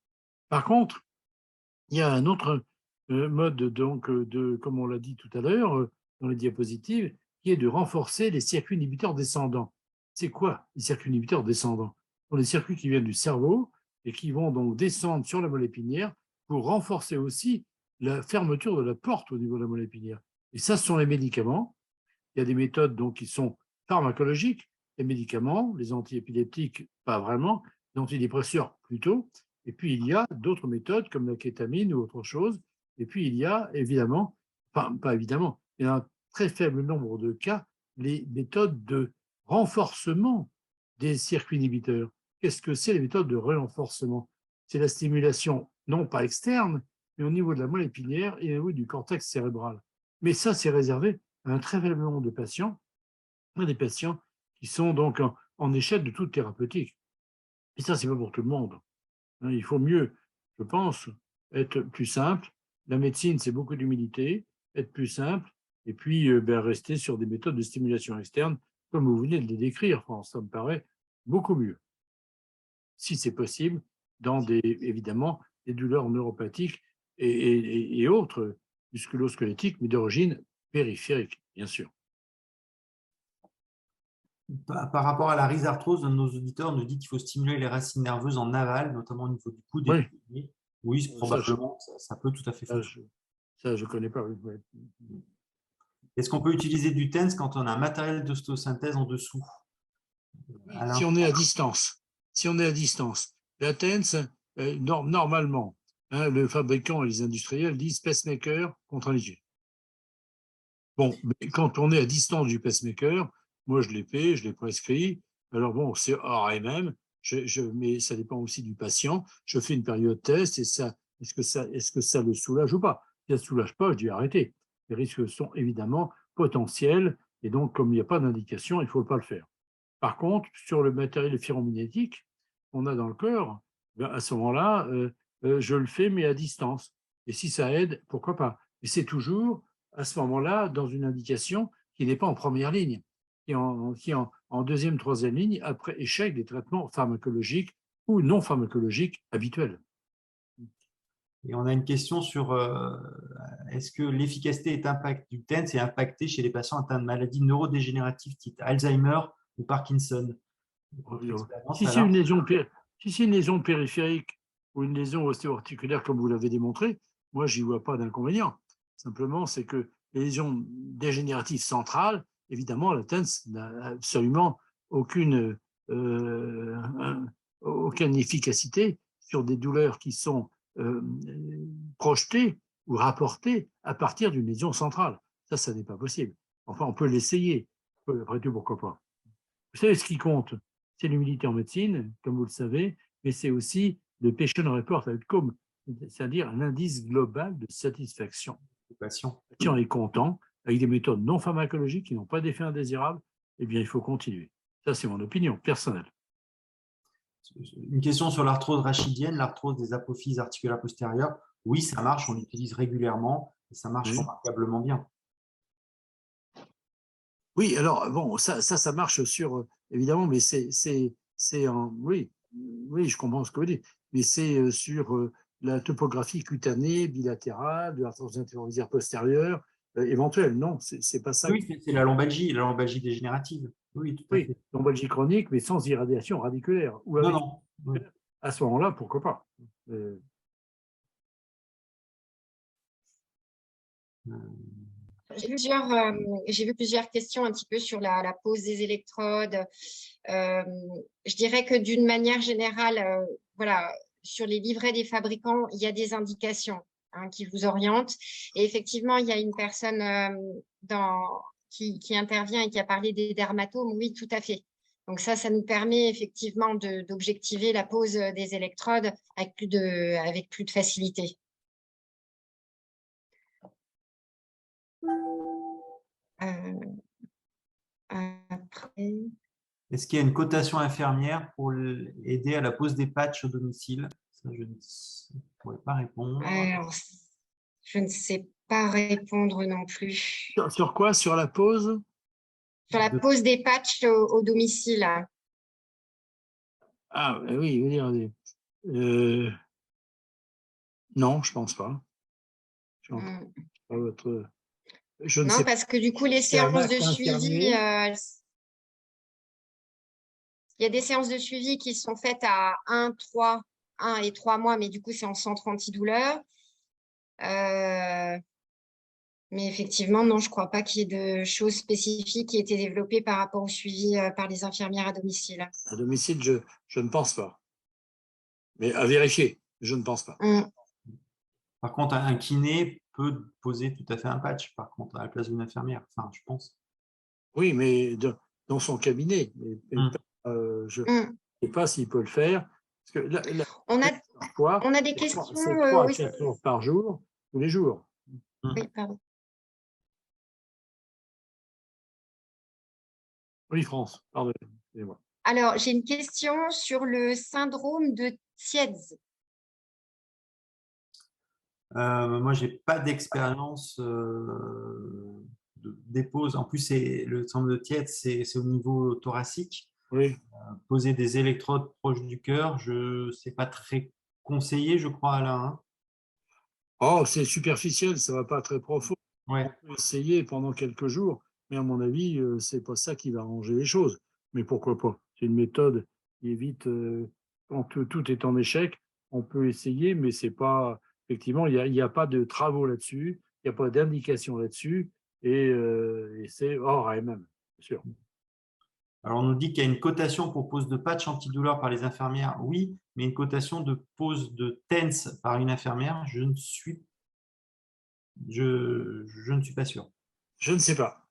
Par contre, il y a un autre mode, donc, comme on l'a dit tout à l'heure dans les diapositives, qui est de renforcer les circuits inhibiteurs descendants. C'est quoi les circuits inhibiteurs descendants? Ce sont les circuits qui viennent du cerveau et qui vont donc descendre sur la moelle épinière pour renforcer aussi la fermeture de la porte au niveau de la moelle épinière. Et ça, ce sont les médicaments. Il y a des méthodes donc, qui sont pharmacologiques, les médicaments, les antiépileptiques, pas vraiment, les antidépresseurs plutôt. Et puis, il y a d'autres méthodes comme la kétamine ou autre chose. Et puis, il y a évidemment, enfin, pas évidemment, il y a un très faible nombre de cas, les méthodes de renforcement des circuits inhibiteurs. Qu'est-ce que c'est les méthodes de renforcement? C'est la stimulation, non pas externe, mais au niveau de la moelle épinière et au niveau du cortex cérébral. Mais ça, c'est réservé à un très faible nombre de patients, des patients qui sont donc en échec de toute thérapeutique. Et ça, c'est pas pour tout le monde. Il faut mieux, je pense, être plus simple. La médecine, c'est beaucoup d'humilité, être plus simple, et puis rester sur des méthodes de stimulation externe, comme vous venez de les décrire, France. Ça me paraît beaucoup mieux, si c'est possible, dans évidemment des douleurs neuropathiques et autres, musculo-squelettiques, mais d'origine périphérique, bien sûr. Par rapport à la rhizarthrose, un de nos auditeurs nous dit qu'il faut stimuler les racines nerveuses en aval, notamment au niveau du coude et du pied. Oui, probablement, ça peut tout à fait fonctionner. Ça, je ne connais pas. Est-ce qu'on peut utiliser du TENS quand on a un matériel d'ostéosynthèse en dessous? Si on est à distance. La TENS, normalement, le fabricant et les industriels disent pacemaker contre-indiqué. Bon, mais quand on est à distance du pacemaker, moi je l'ai fait, je l'ai prescrit. Alors bon, c'est RMM, mais ça dépend aussi du patient. Je fais une période test et ça, est-ce que ça le soulage ou pas? Si ça ne soulage pas, je dis arrêtez. Les risques sont évidemment potentiels et donc comme il n'y a pas d'indication, il ne faut pas le faire. Par contre, sur le matériel ferromagnétique qu'on a dans le corps, à ce moment-là, je le fais, mais à distance. Et si ça aide, pourquoi pas? Et c'est toujours, à ce moment-là, dans une indication qui n'est pas en première ligne, qui est en deuxième, troisième ligne, après échec des traitements pharmacologiques ou non pharmacologiques habituels. Et on a une question sur est-ce que l'efficacité du TENS est impactée chez les patients atteints de maladies neurodégénératives type Alzheimer ou Parkinson? Si c'est une lésion périphérique ou une lésion ostéo-articulaire, comme vous l'avez démontré, moi, je n'y vois pas d'inconvénient. Simplement, c'est que les lésions dégénératives centrales, évidemment, la TENS n'a absolument aucune efficacité sur des douleurs qui sont projetées ou rapportées à partir d'une lésion centrale. Ça n'est pas possible. Enfin, on peut l'essayer. Après tout, pourquoi pas? Vous savez, ce qui compte, c'est l'humilité en médecine, comme vous le savez, mais c'est aussi le patient report outcome, c'est-à-dire un indice global de satisfaction. Le patient est content, avec des méthodes non pharmacologiques qui n'ont pas d'effet indésirable, eh bien, il faut continuer. Ça, c'est mon opinion personnelle. Une question sur l'arthrose rachidienne, l'arthrose des apophyses articulaires postérieures. Oui, ça marche, on l'utilise régulièrement et ça marche remarquablement bien. Oui, alors, bon, ça marche sur, évidemment, mais oui, je comprends ce que vous dites, mais c'est sur la topographie cutanée, bilatérale, de l'arthrose intermédiaire postérieure, éventuelle, non, c'est pas ça. Oui, c'est la lombalgie dégénérative. Oui, tout à fait. Lombalgie chronique, mais sans irradiation radiculaire. Ou avec, non. Oui. À ce moment-là, pourquoi pas? J'ai vu plusieurs questions un petit peu sur la pose des électrodes. Je dirais que d'une manière générale, voilà, sur les livrets des fabricants, il y a des indications. hein, qui vous oriente. Et effectivement, il y a une personne qui intervient et qui a parlé des dermatomes. Oui, tout à fait. Donc ça nous permet effectivement d'objectiver la pose des électrodes avec plus de facilité. Après... Est-ce qu'il y a une cotation infirmière pour aider à la pose des patchs au domicile? Ça, je ne pourrais pas répondre. Alors, je ne sais pas répondre non plus. Sur quoi? Sur la pause? Sur la pose des patchs au domicile. Ah oui, vous dire, non, je pense pas. Je ne Non, sais pas. parce que du coup, les C'est un séances de acte suivi, infirmier. il y a des séances de suivi qui sont faites à 1 et 3 mois, mais du coup, c'est en centre antidouleur. Mais effectivement, non, je ne crois pas qu'il y ait de choses spécifiques qui aient été développées par rapport au suivi par les infirmières à domicile. À domicile, je ne pense pas. Mais à vérifier, je ne pense pas. Par contre, un kiné peut poser tout à fait un patch, par contre, à la place d'une infirmière, enfin, je pense. Oui, mais dans son cabinet. Je ne sais pas s'il peut le faire. Parce que on a des questions. C'est 3 à 4 heures par jour, tous les jours. Oui, pardon. Oui, France, pardon. Alors, j'ai une question sur le syndrome de Tietze. Moi, je n'ai pas d'expérience des poses. En plus, le syndrome de Tietze, c'est au niveau thoracique. Oui. Poser des électrodes proches du cœur, ce n'est pas très conseillé, je crois, Alain. Hein. Oh, c'est superficiel, ça ne va pas très profond. Ouais. On peut essayer pendant quelques jours, mais à mon avis, ce n'est pas ça qui va arranger les choses. Mais pourquoi pas? C'est une méthode qui évite, quand tout est en échec, on peut essayer, mais c'est pas. Effectivement, il n'y a pas de travaux là-dessus, il n'y a pas d'indication là-dessus, et c'est hors AMM, bien sûr. Alors, on nous dit qu'il y a une cotation pour pose de patch antidouleur par les infirmières. Oui, mais une cotation de pose de TENS par une infirmière, je ne suis pas sûr. Je ne sais pas.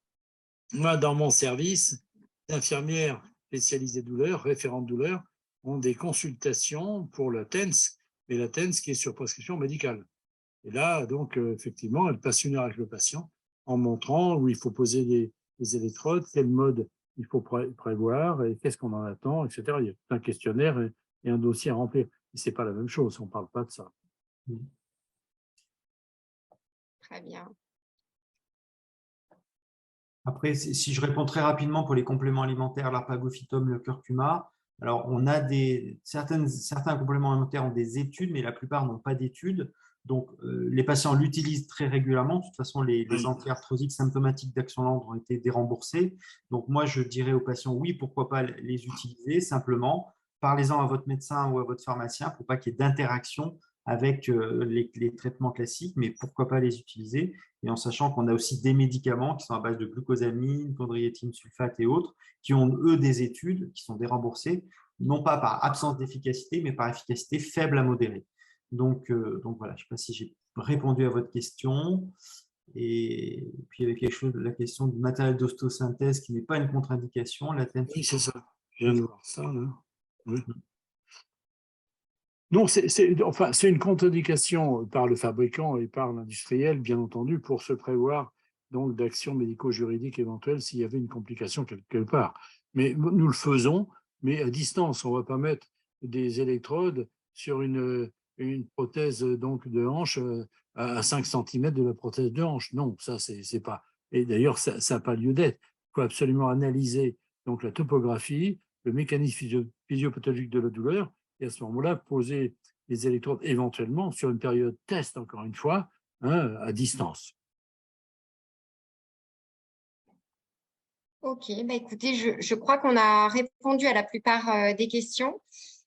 Moi, dans mon service, les infirmières spécialisées douleur, référentes douleur, ont des consultations pour la TENS, mais la TENS qui est sur prescription médicale. Et là, donc, effectivement, elle passe 1 heure avec le patient en montrant où il faut poser les électrodes, quel mode il faut prévoir, et qu'est-ce qu'on en attend, etc. Il y a tout un questionnaire et un dossier à remplir. Et ce n'est pas la même chose, on ne parle pas de ça. Très bien. Après, si je réponds très rapidement pour les compléments alimentaires, l'arpagophytum, le curcuma, alors on a certains compléments alimentaires ont des études, mais la plupart n'ont pas d'études. Donc, les patients l'utilisent très régulièrement. De toute façon, les anti-arthrosiques symptomatiques d'action lente ont été déremboursés. Donc, moi, je dirais aux patients, oui, pourquoi pas les utiliser. Simplement, parlez-en à votre médecin ou à votre pharmacien pour pas qu'il y ait d'interaction avec les traitements classiques, mais pourquoi pas les utiliser. Et en sachant qu'on a aussi des médicaments qui sont à base de glucosamine, chondroïtine sulfate et autres, qui ont, eux, des études qui sont déremboursées, non pas par absence d'efficacité, mais par efficacité faible à modérée. Donc voilà, je ne sais pas si j'ai répondu à votre question. Et puis, il y avait quelque chose de la question du matériel d'ostosynthèse qui n'est pas une contre-indication. Oui, c'est ça. Je viens de voir ça, là. Oui. Non, c'est une contre-indication par le fabricant et par l'industriel, bien entendu, pour se prévoir donc d'actions médico-juridiques éventuelles s'il y avait une complication quelque part. Mais nous le faisons, mais à distance. On ne va pas mettre des électrodes sur une prothèse donc de hanche à 5 cm de la prothèse de hanche. Non, ça, c'est pas. Et d'ailleurs, ça n'a pas lieu d'être. Il faut absolument analyser donc la topographie, le mécanisme physiopathologique de la douleur, et à ce moment-là, poser les électrodes éventuellement sur une période test, encore une fois, hein, à distance. Ok, bah écoutez, je crois qu'on a répondu à la plupart des questions.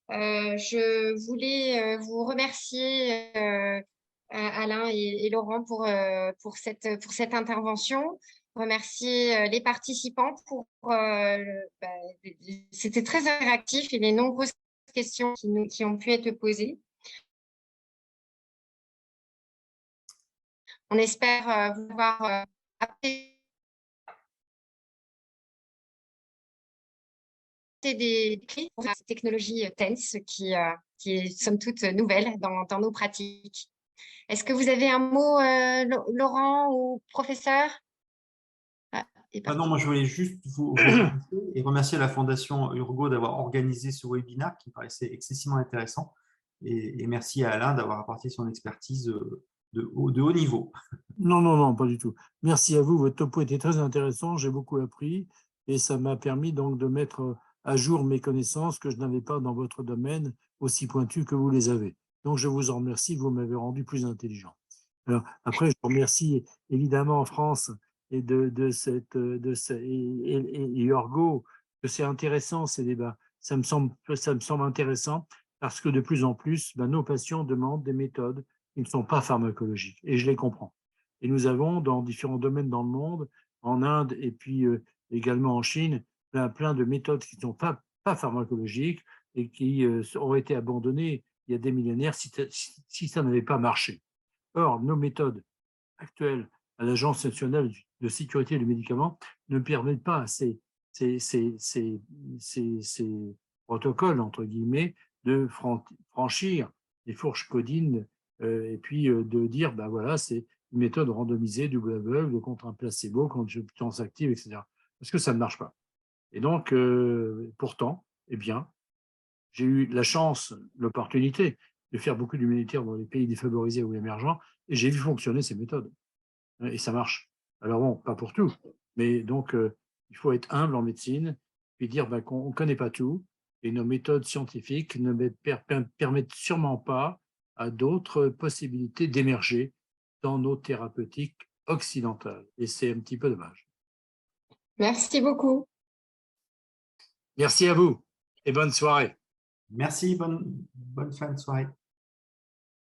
Je voulais vous remercier, Alain et Laurent, pour cette intervention. Remercier les participants c'était très interactif et les nombreuses questions qui ont pu être posées. On espère vous voir après des clés pour cette technologie TENS qui est somme toute nouvelle dans nos pratiques. Est-ce que vous avez un mot, Laurent ou professeur? Non, moi, je voulais juste vous remercier et remercier la Fondation Urgo d'avoir organisé ce webinaire qui me paraissait excessivement intéressant. Et merci à Alain d'avoir apporté son expertise de haut niveau. Non, non, non, pas du tout. Merci à vous. Votre topo était très intéressant. J'ai beaucoup appris et ça m'a permis donc de mettre à jour mes connaissances que je n'avais pas dans votre domaine aussi pointues que vous les avez. Donc, je vous en remercie. Vous m'avez rendu plus intelligent. Alors, après, je remercie évidemment France et et Urgo que c'est intéressant ces débats. Ça me semble intéressant parce que de plus en plus, nos patients demandent des méthodes qui ne sont pas pharmacologiques et je les comprends. Et nous avons dans différents domaines dans le monde, en Inde et puis également en Chine, plein de méthodes qui ne sont pas pharmacologiques et qui auraient été abandonnées il y a des millénaires si ça n'avait pas marché. Or, nos méthodes actuelles à l'Agence nationale de sécurité du médicament ne permettent pas à ces protocoles, entre guillemets, de franchir les fourches codines et puis de dire, voilà, c'est une méthode randomisée, double aveugle, contre un placebo, contre une substance active, etc. Parce que ça ne marche pas. Et donc, pourtant, eh bien, j'ai eu la chance, l'opportunité de faire beaucoup d'humanitaires dans les pays défavorisés ou émergents, et j'ai vu fonctionner ces méthodes. Et ça marche. Alors bon, pas pour tout, mais donc il faut être humble en médecine, puis dire qu'on ne connaît pas tout, et nos méthodes scientifiques ne permettent sûrement pas à d'autres possibilités d'émerger dans nos thérapeutiques occidentales. Et c'est un petit peu dommage. Merci beaucoup. Merci à vous et bonne soirée. Merci, bonne fin de soirée.